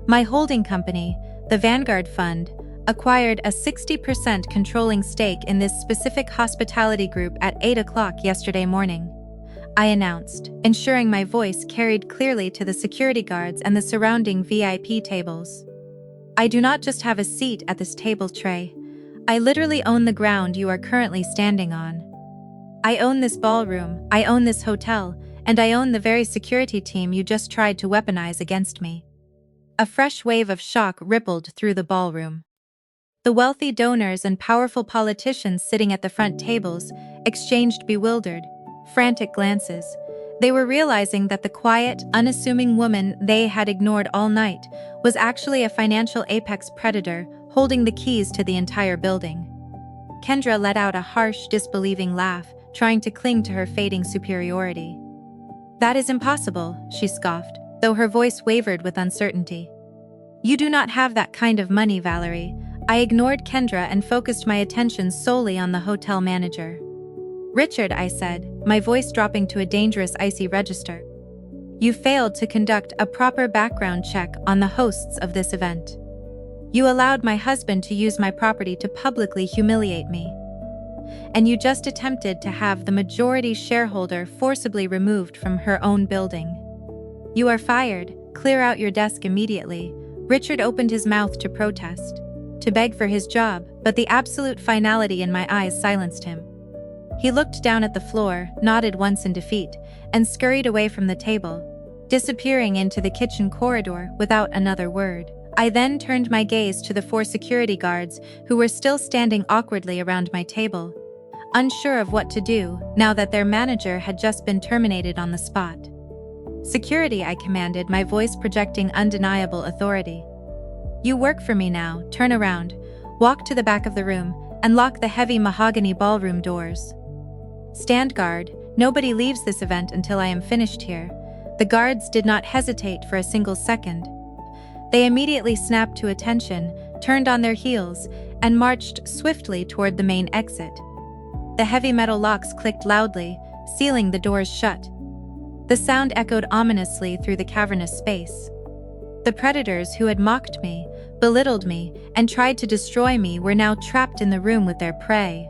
"My holding company, the Vanguard Fund, acquired a 60% controlling stake in this specific hospitality group at 8 o'clock yesterday morning, I announced, ensuring my voice carried clearly to the security guards and the surrounding VIP tables. I do not just have a seat at this table tray. I literally own the ground you are currently standing on. I own this ballroom, I own this hotel, and I own the very security team you just tried to weaponize against me. A fresh wave of shock rippled through the ballroom. The wealthy donors and powerful politicians sitting at the front tables exchanged bewildered, frantic glances. They were realizing that the quiet, unassuming woman they had ignored all night was actually a financial apex predator holding the keys to the entire building. Kendra let out a harsh, disbelieving laugh, trying to cling to her fading superiority. "That is impossible," she scoffed, though her voice wavered with uncertainty. "You do not have that kind of money, Valerie." I ignored Kendra and focused my attention solely on the hotel manager. "Richard," I said, my voice dropping to a dangerous icy register. "You failed to conduct a proper background check on the hosts of this event. You allowed my husband to use my property to publicly humiliate me. And you just attempted to have the majority shareholder forcibly removed from her own building. You are fired. Clear out your desk immediately." Richard opened his mouth to protest, to beg for his job, but the absolute finality in my eyes silenced him. He looked down at the floor, nodded once in defeat, and scurried away from the table, disappearing into the kitchen corridor without another word. I then turned my gaze to the 4 security guards who were still standing awkwardly around my table, unsure of what to do now that their manager had just been terminated on the spot. "Security," I commanded, my voice projecting undeniable authority. "You work for me now. Turn around, walk to the back of the room, and lock the heavy mahogany ballroom doors. Stand guard. Nobody leaves this event until I am finished here." The guards did not hesitate for a single second. They immediately snapped to attention, turned on their heels, and marched swiftly toward the main exit. The heavy metal locks clicked loudly, sealing the doors shut. The sound echoed ominously through the cavernous space. The predators who had mocked me, belittled me, and tried to destroy me were now trapped in the room with their prey.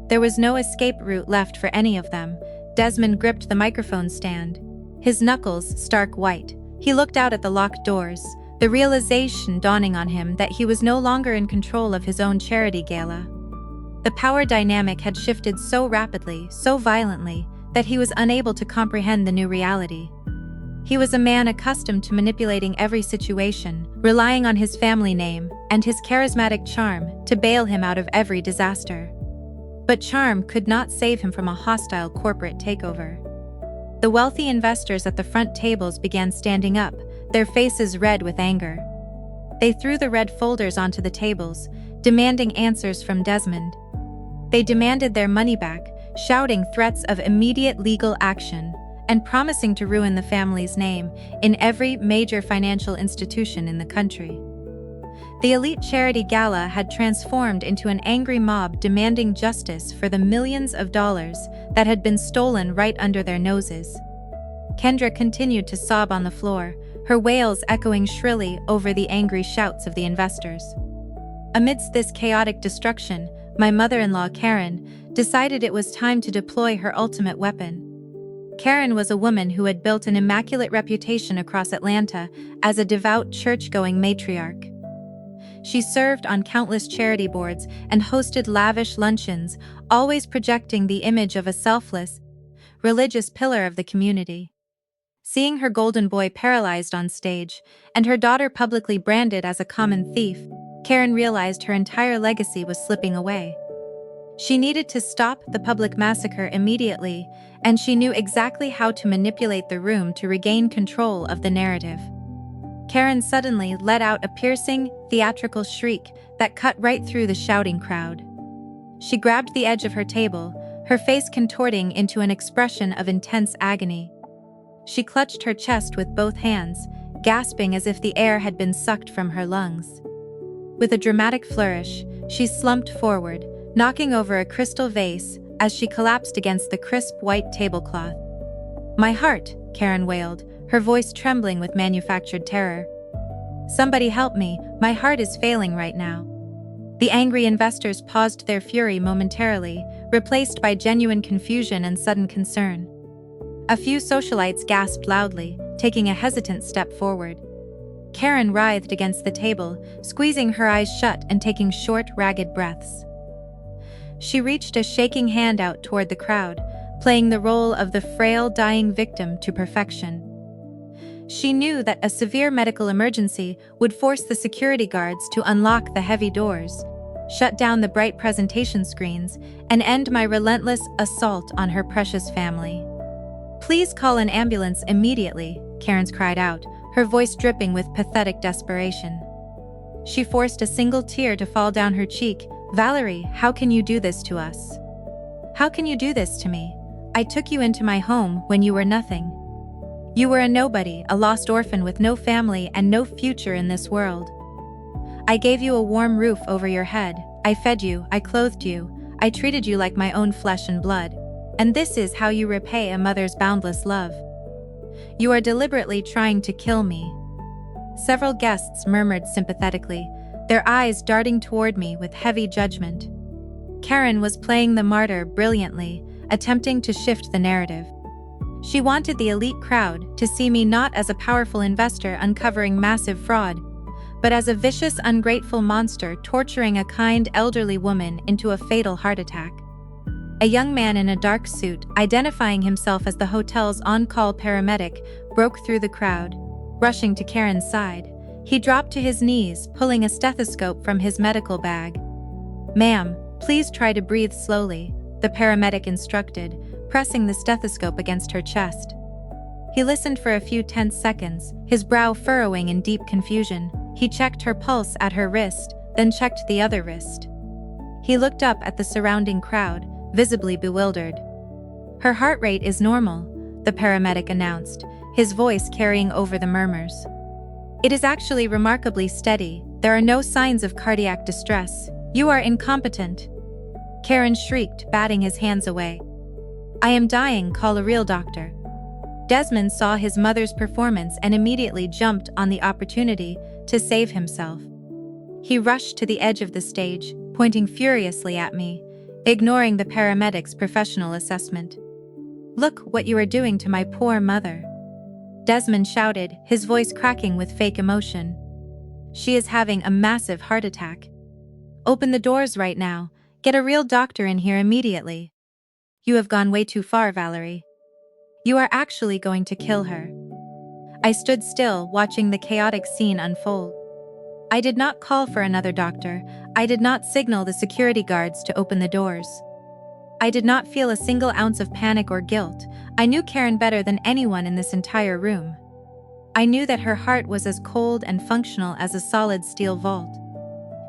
There was no escape route left for any of them. Desmond gripped the microphone stand, his knuckles stark white. He looked out at the locked doors, the realization dawning on him that he was no longer in control of his own charity gala. The power dynamic had shifted so rapidly, so violently, that he was unable to comprehend the new reality. He was a man accustomed to manipulating every situation, relying on his family name and his charismatic charm to bail him out of every disaster. But charm could not save him from a hostile corporate takeover. The wealthy investors at the front tables began standing up, their faces red with anger. They threw the red folders onto the tables, demanding answers from Desmond. They demanded their money back, shouting threats of immediate legal action, and promising to ruin the family's name in every major financial institution in the country. The elite charity gala had transformed into an angry mob demanding justice for the millions of dollars that had been stolen right under their noses. Kendra continued to sob on the floor, her wails echoing shrilly over the angry shouts of the investors. Amidst this chaotic destruction, my mother-in-law Karen decided it was time to deploy her ultimate weapon. Karen was a woman who had built an immaculate reputation across Atlanta as a devout church-going matriarch. She served on countless charity boards and hosted lavish luncheons, always projecting the image of a selfless, religious pillar of the community. Seeing her golden boy paralyzed on stage, and her daughter publicly branded as a common thief, Karen realized her entire legacy was slipping away. She needed to stop the public massacre immediately, and she knew exactly how to manipulate the room to regain control of the narrative. Karen suddenly let out a piercing, theatrical shriek that cut right through the shouting crowd. She grabbed the edge of her table, her face contorting into an expression of intense agony. She clutched her chest with both hands, gasping as if the air had been sucked from her lungs. With a dramatic flourish, she slumped forward, knocking over a crystal vase as she collapsed against the crisp white tablecloth. "My heart," Karen wailed, her voice trembling with manufactured terror. "Somebody help me, my heart is failing right now." The angry investors paused their fury momentarily, replaced by genuine confusion and sudden concern. A few socialites gasped loudly, taking a hesitant step forward. Karen writhed against the table, squeezing her eyes shut and taking short, ragged breaths. She reached a shaking hand out toward the crowd, playing the role of the frail, dying victim to perfection. She knew that a severe medical emergency would force the security guards to unlock the heavy doors, shut down the bright presentation screens, and end my relentless assault on her precious family. "Please call an ambulance immediately," Karen cried out, her voice dripping with pathetic desperation. She forced a single tear to fall down her cheek. "Valerie, how can you do this to us? How can you do this to me? I took you into my home when you were nothing. You were a nobody, a lost orphan with no family and no future in this world. I gave you a warm roof over your head, I fed you, I clothed you, I treated you like my own flesh and blood. And this is how you repay a mother's boundless love. You are deliberately trying to kill me." Several guests murmured sympathetically, their eyes darting toward me with heavy judgment. Karen was playing the martyr brilliantly, attempting to shift the narrative. She wanted the elite crowd to see me not as a powerful investor uncovering massive fraud, but as a vicious, ungrateful monster torturing a kind elderly woman into a fatal heart attack. A young man in a dark suit, identifying himself as the hotel's on-call paramedic, broke through the crowd. Rushing to Karen's side, he dropped to his knees, pulling a stethoscope from his medical bag. "Ma'am, please try to breathe slowly," the paramedic instructed, pressing the stethoscope against her chest. He listened for a few tense seconds, his brow furrowing in deep confusion. He checked her pulse at her wrist, then checked the other wrist. He looked up at the surrounding crowd, visibly bewildered. "Her heart rate is normal," the paramedic announced, his voice carrying over the murmurs. "It is actually remarkably steady. There are no signs of cardiac distress. You are incompetent." Karen shrieked, batting his hands away. "I am dying, call a real doctor." Desmond saw his mother's performance and immediately jumped on the opportunity to save himself. He rushed to the edge of the stage, pointing furiously at me, ignoring the paramedic's professional assessment. "Look what you are doing to my poor mother," Desmond shouted, his voice cracking with fake emotion. "She is having a massive heart attack. Open the doors right now. Get a real doctor in here immediately. You have gone way too far, Valerie. You are actually going to kill her." I stood still, watching the chaotic scene unfold. I did not call for another doctor. I did not signal the security guards to open the doors. I did not feel a single ounce of panic or guilt. I knew Karen better than anyone in this entire room. I knew that her heart was as cold and functional as a solid steel vault.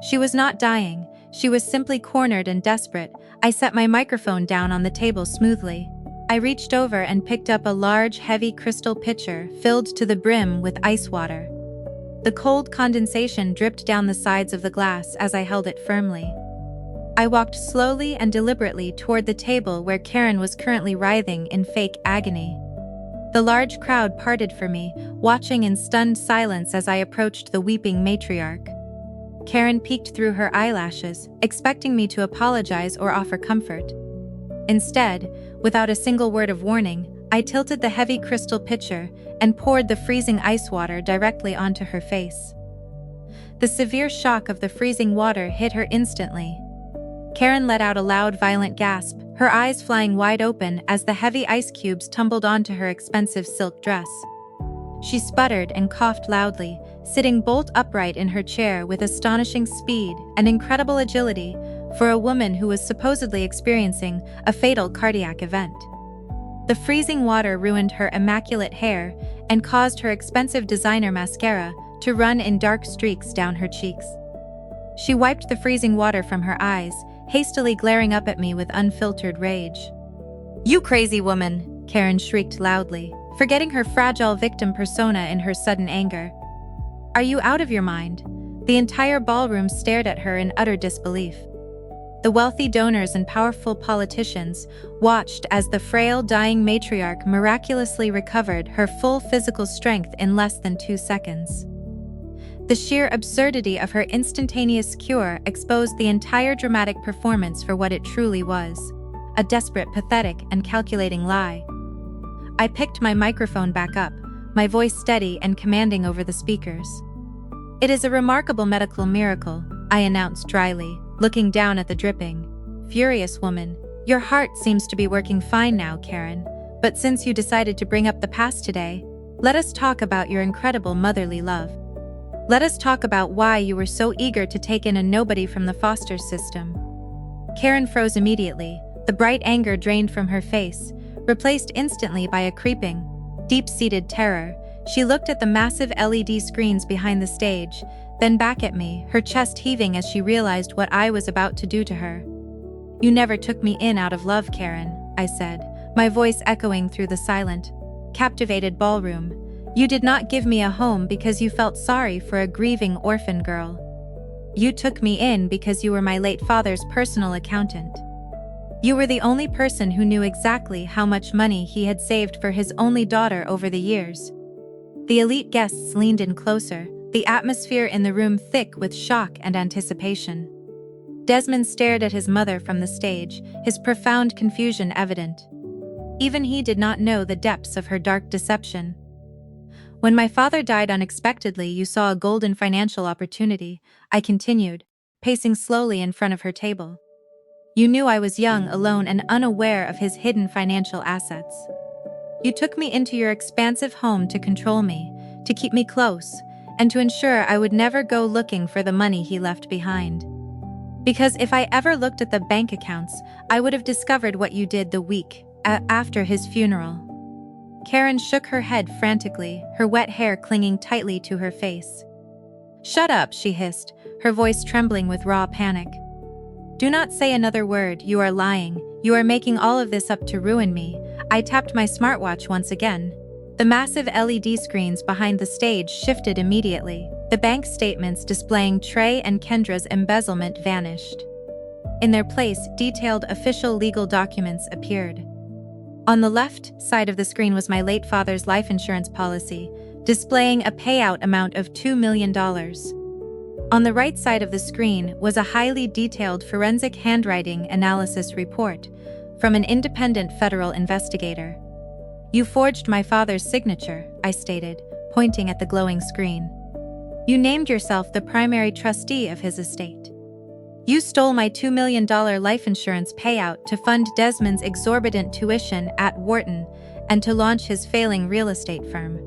She was not dying. She was simply cornered and desperate. I set my microphone down on the table smoothly. I reached over and picked up a large, heavy crystal pitcher filled to the brim with ice water. The cold condensation dripped down the sides of the glass as I held it firmly. I walked slowly and deliberately toward the table where Karen was currently writhing in fake agony. The large crowd parted for me, watching in stunned silence as I approached the weeping matriarch. Karen peeked through her eyelashes, expecting me to apologize or offer comfort. Instead, without a single word of warning, I tilted the heavy crystal pitcher and poured the freezing ice water directly onto her face. The severe shock of the freezing water hit her instantly. Karen let out a loud, violent gasp, her eyes flying wide open as the heavy ice cubes tumbled onto her expensive silk dress. She sputtered and coughed loudly, sitting bolt upright in her chair with astonishing speed and incredible agility for a woman who was supposedly experiencing a fatal cardiac event. The freezing water ruined her immaculate hair and caused her expensive designer mascara to run in dark streaks down her cheeks. She wiped the freezing water from her eyes, hastily glaring up at me with unfiltered rage. "You crazy woman!" Karen shrieked loudly, forgetting her fragile victim persona in her sudden anger. "Are you out of your mind?" The entire ballroom stared at her in utter disbelief. The wealthy donors and powerful politicians watched as the frail, dying matriarch miraculously recovered her full physical strength in less than 2 seconds. The sheer absurdity of her instantaneous cure exposed the entire dramatic performance for what it truly was: a desperate, pathetic, and calculating lie. I picked my microphone back up, my voice steady and commanding over the speakers. "It is a remarkable medical miracle," I announced dryly, looking down at the dripping, furious woman. "Your heart seems to be working fine now, Karen, but since you decided to bring up the past today, let us talk about your incredible motherly love. Let us talk about why you were so eager to take in a nobody from the foster system." Karen froze immediately, the bright anger drained from her face, replaced instantly by a creeping, deep-seated terror. She looked at the massive LED screens behind the stage, then back at me, her chest heaving as she realized what I was about to do to her. "You never took me in out of love, Karen," I said, my voice echoing through the silent, captivated ballroom. "You did not give me a home because you felt sorry for a grieving orphan girl. You took me in because you were my late father's personal accountant. You were the only person who knew exactly how much money he had saved for his only daughter over the years." The elite guests leaned in closer, the atmosphere in the room thick with shock and anticipation. Desmond stared at his mother from the stage, his profound confusion evident. Even he did not know the depths of her dark deception. "When my father died unexpectedly, you saw a golden financial opportunity," I continued, pacing slowly in front of her table. "You knew I was young, alone, and unaware of his hidden financial assets. You took me into your expansive home to control me, to keep me close, and to ensure I would never go looking for the money he left behind. Because if I ever looked at the bank accounts, I would have discovered what you did the week after his funeral." Karen shook her head frantically, her wet hair clinging tightly to her face. "Shut up," she hissed, her voice trembling with raw panic. "Do not say another word. You are lying. You are making all of this up to ruin me." I tapped my smartwatch once again. The massive LED screens behind the stage shifted immediately. The bank statements displaying Trey and Kendra's embezzlement vanished. In their place, detailed official legal documents appeared. On the left side of the screen was my late father's life insurance policy, displaying a payout amount of $2 million. On the right side of the screen was a highly detailed forensic handwriting analysis report from an independent federal investigator. "You forged my father's signature," I stated, pointing at the glowing screen. "You named yourself the primary trustee of his estate. You stole my $2 million life insurance payout to fund Desmond's exorbitant tuition at Wharton and to launch his failing real estate firm.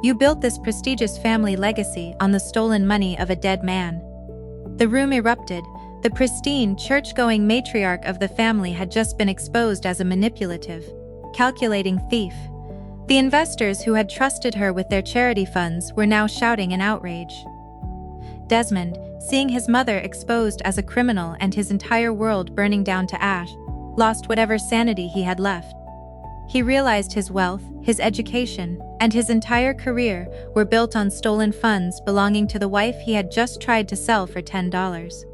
You built this prestigious family legacy on the stolen money of a dead man." The room erupted. The pristine, church-going matriarch of the family had just been exposed as a manipulative, calculating thief. The investors who had trusted her with their charity funds were now shouting in outrage. Desmond, seeing his mother exposed as a criminal and his entire world burning down to ash, lost whatever sanity he had left. He realized his wealth, his education, and his entire career were built on stolen funds belonging to the wife he had just tried to sell for $10.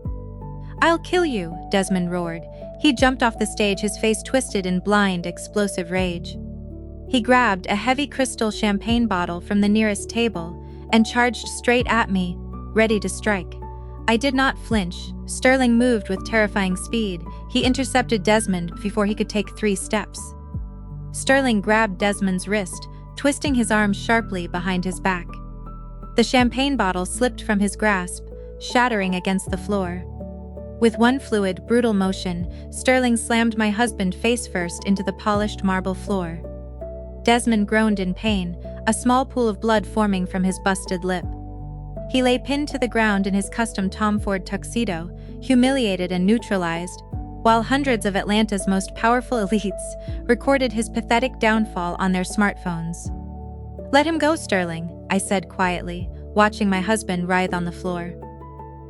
"I'll kill you," Desmond roared. He jumped off the stage, his face twisted in blind, explosive rage. He grabbed a heavy crystal champagne bottle from the nearest table and charged straight at me, ready to strike. I did not flinch. Sterling moved with terrifying speed. He intercepted Desmond before he could take 3 steps. Sterling grabbed Desmond's wrist, twisting his arm sharply behind his back. The champagne bottle slipped from his grasp, shattering against the floor. With one fluid, brutal motion, Sterling slammed my husband face first into the polished marble floor. Desmond groaned in pain, a small pool of blood forming from his busted lip. He lay pinned to the ground in his custom Tom Ford tuxedo, humiliated and neutralized, while hundreds of Atlanta's most powerful elites recorded his pathetic downfall on their smartphones. "Let him go, Sterling," I said quietly, watching my husband writhe on the floor.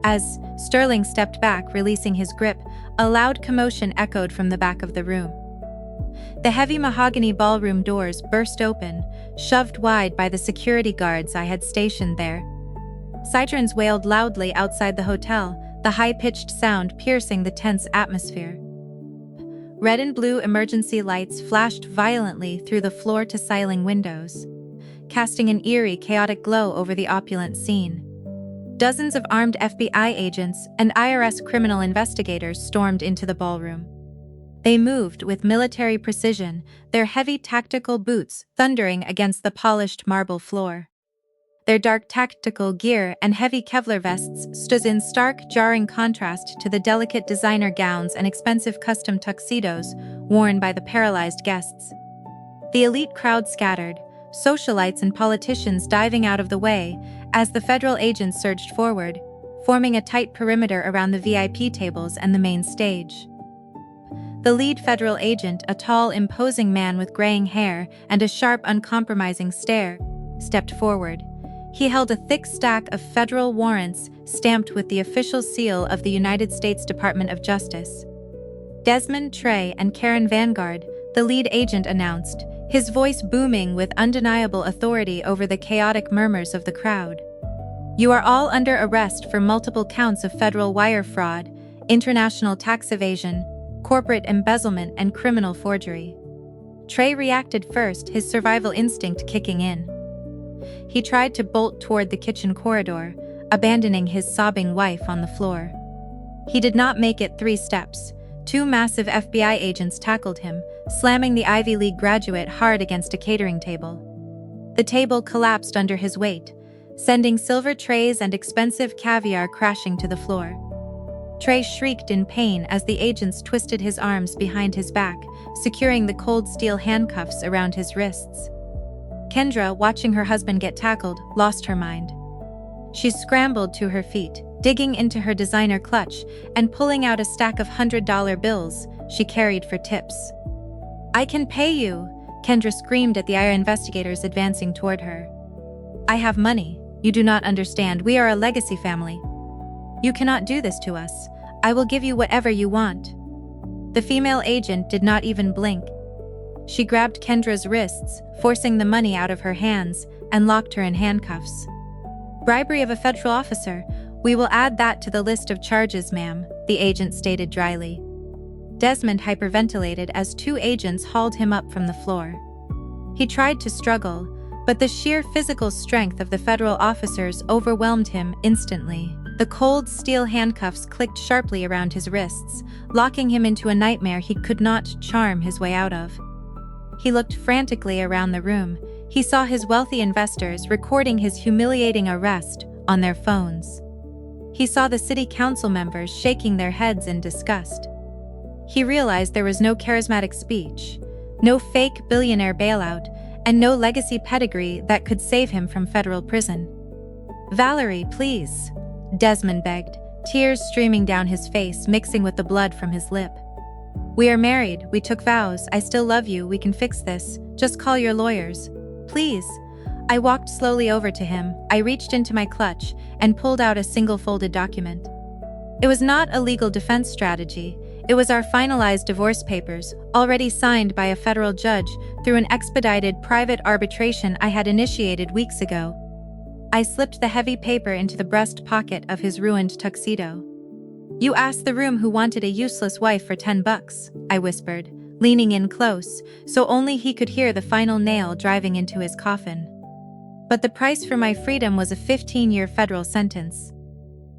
As Sterling stepped back, releasing his grip, a loud commotion echoed from the back of the room. The heavy mahogany ballroom doors burst open, shoved wide by the security guards I had stationed there. Sirens wailed loudly outside the hotel, the high-pitched sound piercing the tense atmosphere. Red and blue emergency lights flashed violently through the floor-to-ceiling windows, casting an eerie, chaotic glow over the opulent scene. Dozens of armed FBI agents and IRS criminal investigators stormed into the ballroom. They moved with military precision, their heavy tactical boots thundering against the polished marble floor. Their dark tactical gear and heavy Kevlar vests stood in stark, jarring contrast to the delicate designer gowns and expensive custom tuxedos worn by the paralyzed guests. The elite crowd scattered, socialites and politicians diving out of the way as the federal agents surged forward, forming a tight perimeter around the VIP tables and the main stage. The lead federal agent, a tall, imposing man with graying hair and a sharp, uncompromising stare, stepped forward. He held a thick stack of federal warrants stamped with the official seal of the United States Department of Justice. Desmond Trey and Karen Vanguard, the lead agent announced, his voice booming with undeniable authority over the chaotic murmurs of the crowd. You are all under arrest for multiple counts of federal wire fraud, international tax evasion, corporate embezzlement, and criminal forgery. Trey reacted first, his survival instinct kicking in. He tried to bolt toward the kitchen corridor, abandoning his sobbing wife on the floor. He did not make it 3 steps. 2 massive FBI agents tackled him, slamming the Ivy League graduate hard against a catering table. The table collapsed under his weight, sending silver trays and expensive caviar crashing to the floor. Trey shrieked in pain as the agents twisted his arms behind his back, securing the cold steel handcuffs around his wrists. Kendra, watching her husband get tackled, lost her mind. She scrambled to her feet, digging into her designer clutch and pulling out a stack of $100 bills she carried for tips. "I can pay you," Kendra screamed at the IRA investigators advancing toward her. "I have money. You do not understand. We are a legacy family. You cannot do this to us. I will give you whatever you want." The female agent did not even blink. She grabbed Kendra's wrists, forcing the money out of her hands, and locked her in handcuffs. "Bribery of a federal officer. We will add that to the list of charges, ma'am," the agent stated dryly. Desmond hyperventilated as 2 agents hauled him up from the floor. He tried to struggle, but the sheer physical strength of the federal officers overwhelmed him instantly. The cold steel handcuffs clicked sharply around his wrists, locking him into a nightmare he could not charm his way out of. He looked frantically around the room. He saw his wealthy investors recording his humiliating arrest on their phones. He saw the city council members shaking their heads in disgust. He realized there was no charismatic speech, no fake billionaire bailout, and no legacy pedigree that could save him from federal prison. "Valerie, please," Desmond begged, tears streaming down his face, mixing with the blood from his lip. "We are married, we took vows, I still love you, we can fix this, just call your lawyers. Please." I walked slowly over to him, I reached into my clutch, and pulled out a single folded document. It was not a legal defense strategy, it was our finalized divorce papers, already signed by a federal judge through an expedited private arbitration I had initiated weeks ago. I slipped the heavy paper into the breast pocket of his ruined tuxedo. "You asked the room who wanted a useless wife for $10, I whispered, leaning in close, so only he could hear the final nail driving into his coffin. But the price for my freedom was a 15-year federal sentence.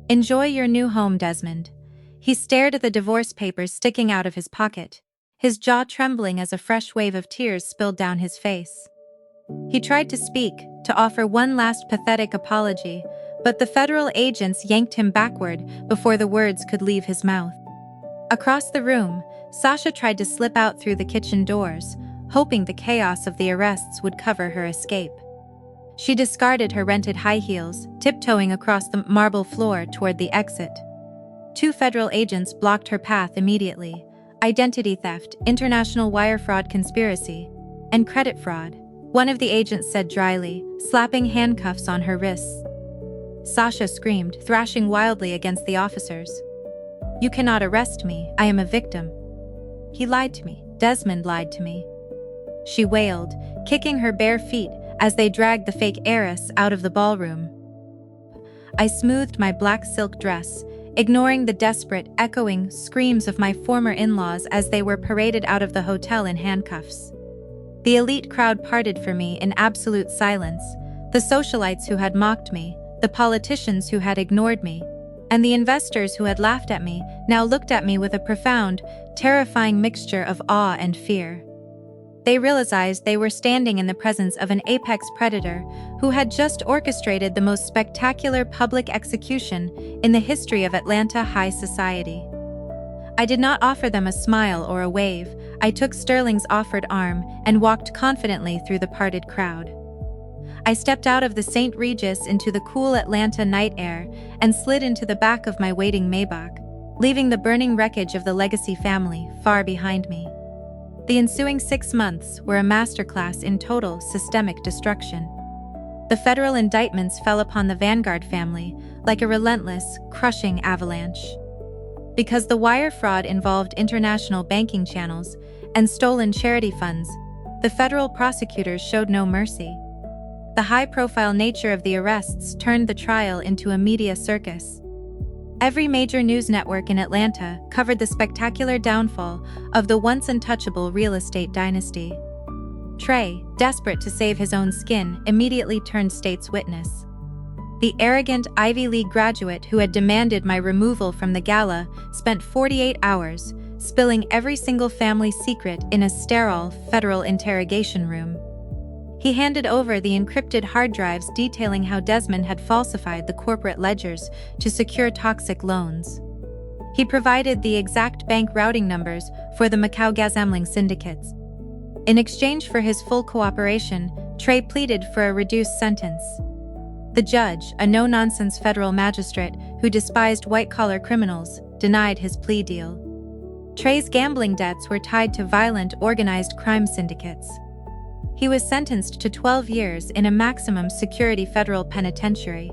"Enjoy your new home, Desmond." He stared at the divorce papers sticking out of his pocket, his jaw trembling as a fresh wave of tears spilled down his face. He tried to speak, to offer one last pathetic apology, but the federal agents yanked him backward before the words could leave his mouth. Across the room, Sasha tried to slip out through the kitchen doors, hoping the chaos of the arrests would cover her escape. She discarded her rented high heels, tiptoeing across the marble floor toward the exit. 2 federal agents blocked her path immediately: identity theft, international wire fraud conspiracy, and credit fraud, one of the agents said dryly, slapping handcuffs on her wrists. Sasha screamed, thrashing wildly against the officers. "You cannot arrest me, I am a victim." "He lied to me, Desmond lied to me," she wailed, kicking her bare feet as they dragged the fake heiress out of the ballroom. I smoothed my black silk dress, ignoring the desperate, echoing screams of my former in-laws as they were paraded out of the hotel in handcuffs. The elite crowd parted for me in absolute silence, the socialites who had mocked me, the politicians who had ignored me, and the investors who had laughed at me now looked at me with a profound, terrifying mixture of awe and fear. They realized they were standing in the presence of an apex predator who had just orchestrated the most spectacular public execution in the history of Atlanta high society. I did not offer them a smile or a wave. I took Sterling's offered arm and walked confidently through the parted crowd. I stepped out of the St. Regis into the cool Atlanta night air and slid into the back of my waiting Maybach, leaving the burning wreckage of the Legacy family far behind me. The ensuing 6 months were a masterclass in total systemic destruction. The federal indictments fell upon the Vanguard family like a relentless, crushing avalanche. Because the wire fraud involved international banking channels and stolen charity funds, the federal prosecutors showed no mercy. The high-profile nature of the arrests turned the trial into a media circus. Every major news network in Atlanta covered the spectacular downfall of the once untouchable real estate dynasty. Trey, desperate to save his own skin, immediately turned state's witness. The arrogant Ivy League graduate who had demanded my removal from the Gala spent 48 hours spilling every single family secret in a sterile federal interrogation room. He handed over the encrypted hard drives detailing how Desmond had falsified the corporate ledgers to secure toxic loans. He provided the exact bank routing numbers for the Macau gambling syndicates. In exchange for his full cooperation, Trey pleaded for a reduced sentence. The judge, a no-nonsense federal magistrate who despised white-collar criminals, denied his plea deal. Trey's gambling debts were tied to violent, organized crime syndicates. He was sentenced to 12 years in a maximum security federal penitentiary.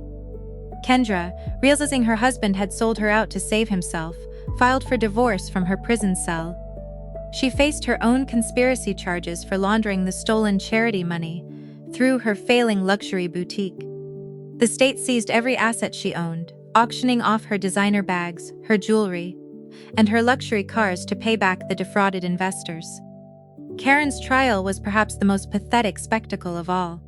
Kendra, realizing her husband had sold her out to save himself, filed for divorce from her prison cell. She faced her own conspiracy charges for laundering the stolen charity money through her failing luxury boutique. The state seized every asset she owned, auctioning off her designer bags, her jewelry, and her luxury cars to pay back the defrauded investors. Karen's trial was perhaps the most pathetic spectacle of all.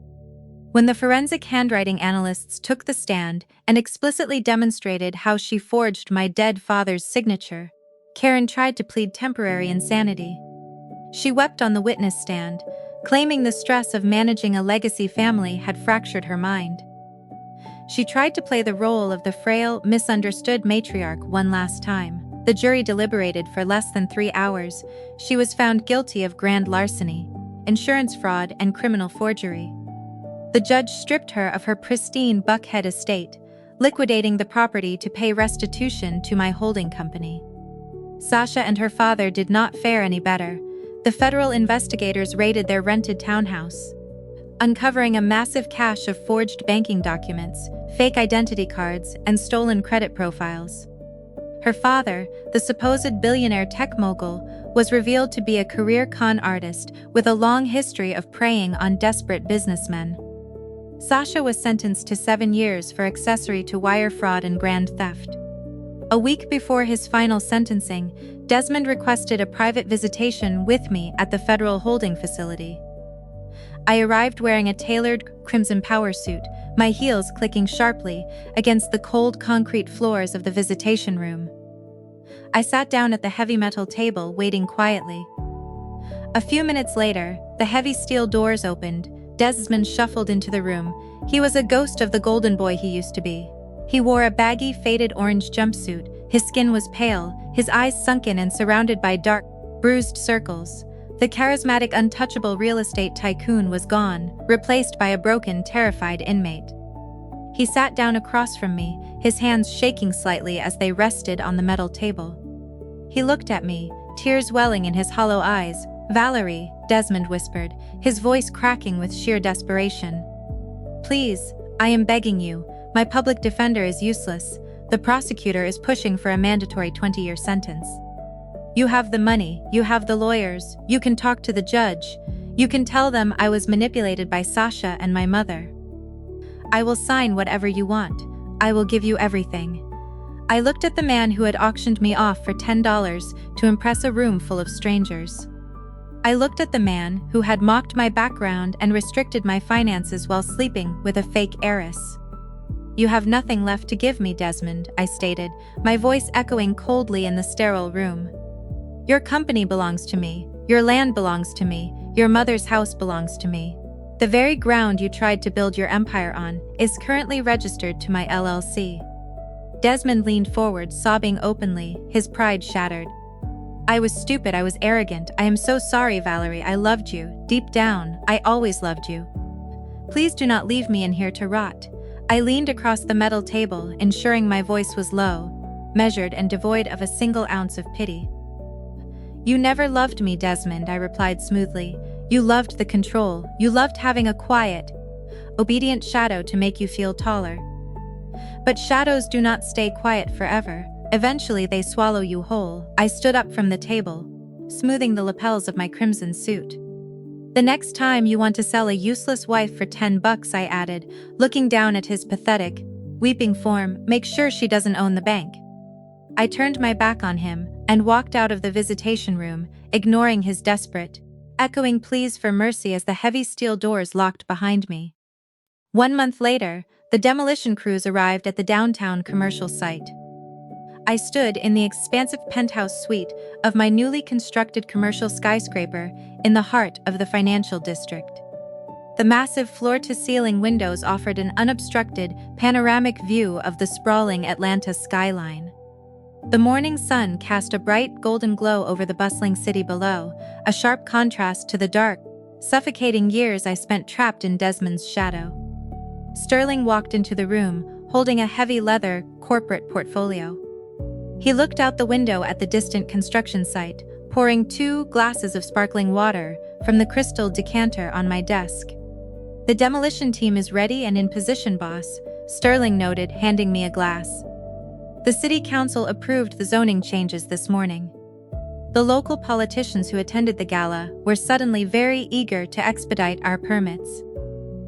When the forensic handwriting analysts took the stand and explicitly demonstrated how she forged my dead father's signature, Karen tried to plead temporary insanity. She wept on the witness stand, claiming the stress of managing a legacy family had fractured her mind. She tried to play the role of the frail, misunderstood matriarch one last time. The jury deliberated for less than 3 hours. She was found guilty of grand larceny, insurance fraud, and criminal forgery. The judge stripped her of her pristine Buckhead estate, liquidating the property to pay restitution to my holding company. Sasha and her father did not fare any better. The federal investigators raided their rented townhouse, uncovering a massive cache of forged banking documents, fake identity cards, and stolen credit profiles. Her father, the supposed billionaire tech mogul, was revealed to be a career con artist with a long history of preying on desperate businessmen. Sasha was sentenced to 7 years for accessory to wire fraud and grand theft. A week before his final sentencing, Desmond requested a private visitation with me at the federal holding facility. I arrived wearing a tailored crimson power suit, my heels clicking sharply against the cold concrete floors of the visitation room. I sat down at the heavy metal table, waiting quietly. A few minutes later, the heavy steel doors opened. Desmond shuffled into the room. He was a ghost of the golden boy he used to be. He wore a baggy, faded orange jumpsuit. His skin was pale, his eyes sunken and surrounded by dark, bruised circles. The charismatic, untouchable real estate tycoon was gone, replaced by a broken, terrified inmate. He sat down across from me, his hands shaking slightly as they rested on the metal table. He looked at me, tears welling in his hollow eyes. "Valerie," Desmond whispered, his voice cracking with sheer desperation. "Please, I am begging you. My public defender is useless. The prosecutor is pushing for a mandatory 20-year sentence. You have the money, you have the lawyers, you can talk to the judge. You can tell them I was manipulated by Sasha and my mother. I will sign whatever you want. I will give you everything." I looked at the man who had auctioned me off for $10 to impress a room full of strangers. I looked at the man who had mocked my background and restricted my finances while sleeping with a fake heiress. You have nothing left to give me, Desmond, I stated, my voice echoing coldly in the sterile room. Your company belongs to me. Your land belongs to me. Your mother's house belongs to me. The very ground you tried to build your empire on is currently registered to my LLC. Desmond leaned forward, sobbing openly, his pride shattered. I was stupid, I was arrogant. I am so sorry, Valerie. I loved you. Deep down, I always loved you. Please do not leave me in here to rot. I leaned across the metal table, ensuring my voice was low, measured, and devoid of a single ounce of pity. You never loved me, Desmond, I replied smoothly. You loved the control. You loved having a quiet, obedient shadow to make you feel taller. But shadows do not stay quiet forever. Eventually they swallow you whole. I stood up from the table, smoothing the lapels of my crimson suit. The next time you want to sell a useless wife for $10, I added, looking down at his pathetic, weeping form, make sure she doesn't own the bank. I turned my back on him and walked out of the visitation room, ignoring his desperate, echoing pleas for mercy as the heavy steel doors locked behind me. 1 month later, the demolition crews arrived at the downtown commercial site. I stood in the expansive penthouse suite of my newly constructed commercial skyscraper in the heart of the financial district. The massive floor-to-ceiling windows offered an unobstructed, panoramic view of the sprawling Atlanta skyline. The morning sun cast a bright golden glow over the bustling city below, a sharp contrast to the dark, suffocating years I spent trapped in Desmond's shadow. Sterling walked into the room, holding a heavy leather, corporate portfolio. He looked out the window at the distant construction site, pouring 2 glasses of sparkling water from the crystal decanter on my desk. The demolition team is ready and in position, boss, Sterling noted, handing me a glass. The city council approved the zoning changes this morning. The local politicians who attended the gala were suddenly very eager to expedite our permits.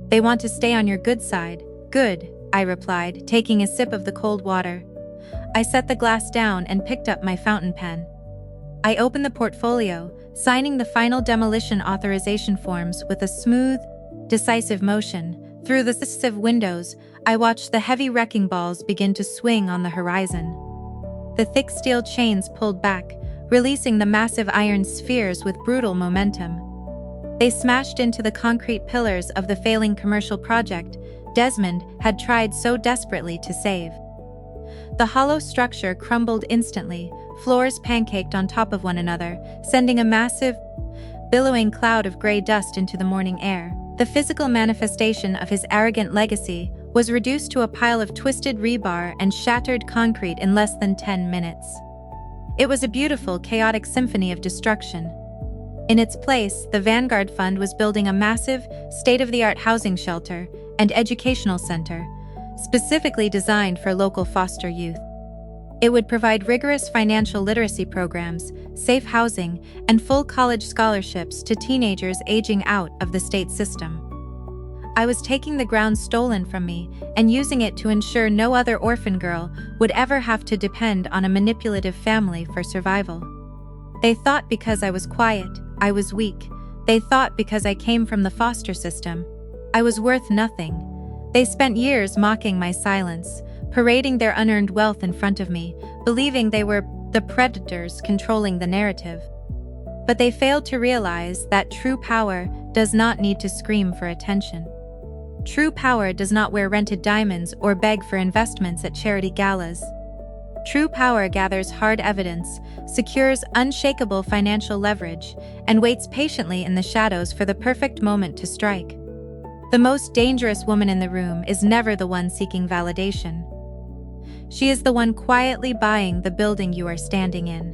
They want to stay on your good side. Good, I replied, taking a sip of the cold water. I set the glass down and picked up my fountain pen. I opened the portfolio, signing the final demolition authorization forms with a smooth, decisive motion. Through the successive windows, I watched the heavy wrecking balls begin to swing on the horizon. The thick steel chains pulled back, releasing the massive iron spheres with brutal momentum. They smashed into the concrete pillars of the failing commercial project Desmond had tried so desperately to save. The hollow structure crumbled instantly, floors pancaked on top of one another, sending a massive, billowing cloud of gray dust into the morning air. The physical manifestation of his arrogant legacy was reduced to a pile of twisted rebar and shattered concrete in less than 10 minutes. It was a beautiful, chaotic symphony of destruction. In its place, the Vanguard Fund was building a massive, state-of-the-art housing shelter and educational center, specifically designed for local foster youth. It would provide rigorous financial literacy programs, safe housing, and full college scholarships to teenagers aging out of the state system. I was taking the ground stolen from me and using it to ensure no other orphan girl would ever have to depend on a manipulative family for survival. They thought because I was quiet, I was weak. They thought because I came from the foster system, I was worth nothing. They spent years mocking my silence, parading their unearned wealth in front of me, believing they were the predators controlling the narrative. But they failed to realize that true power does not need to scream for attention. True power does not wear rented diamonds or beg for investments at charity galas. True power gathers hard evidence, secures unshakable financial leverage, and waits patiently in the shadows for the perfect moment to strike. The most dangerous woman in the room is never the one seeking validation. She is the one quietly buying the building you are standing in.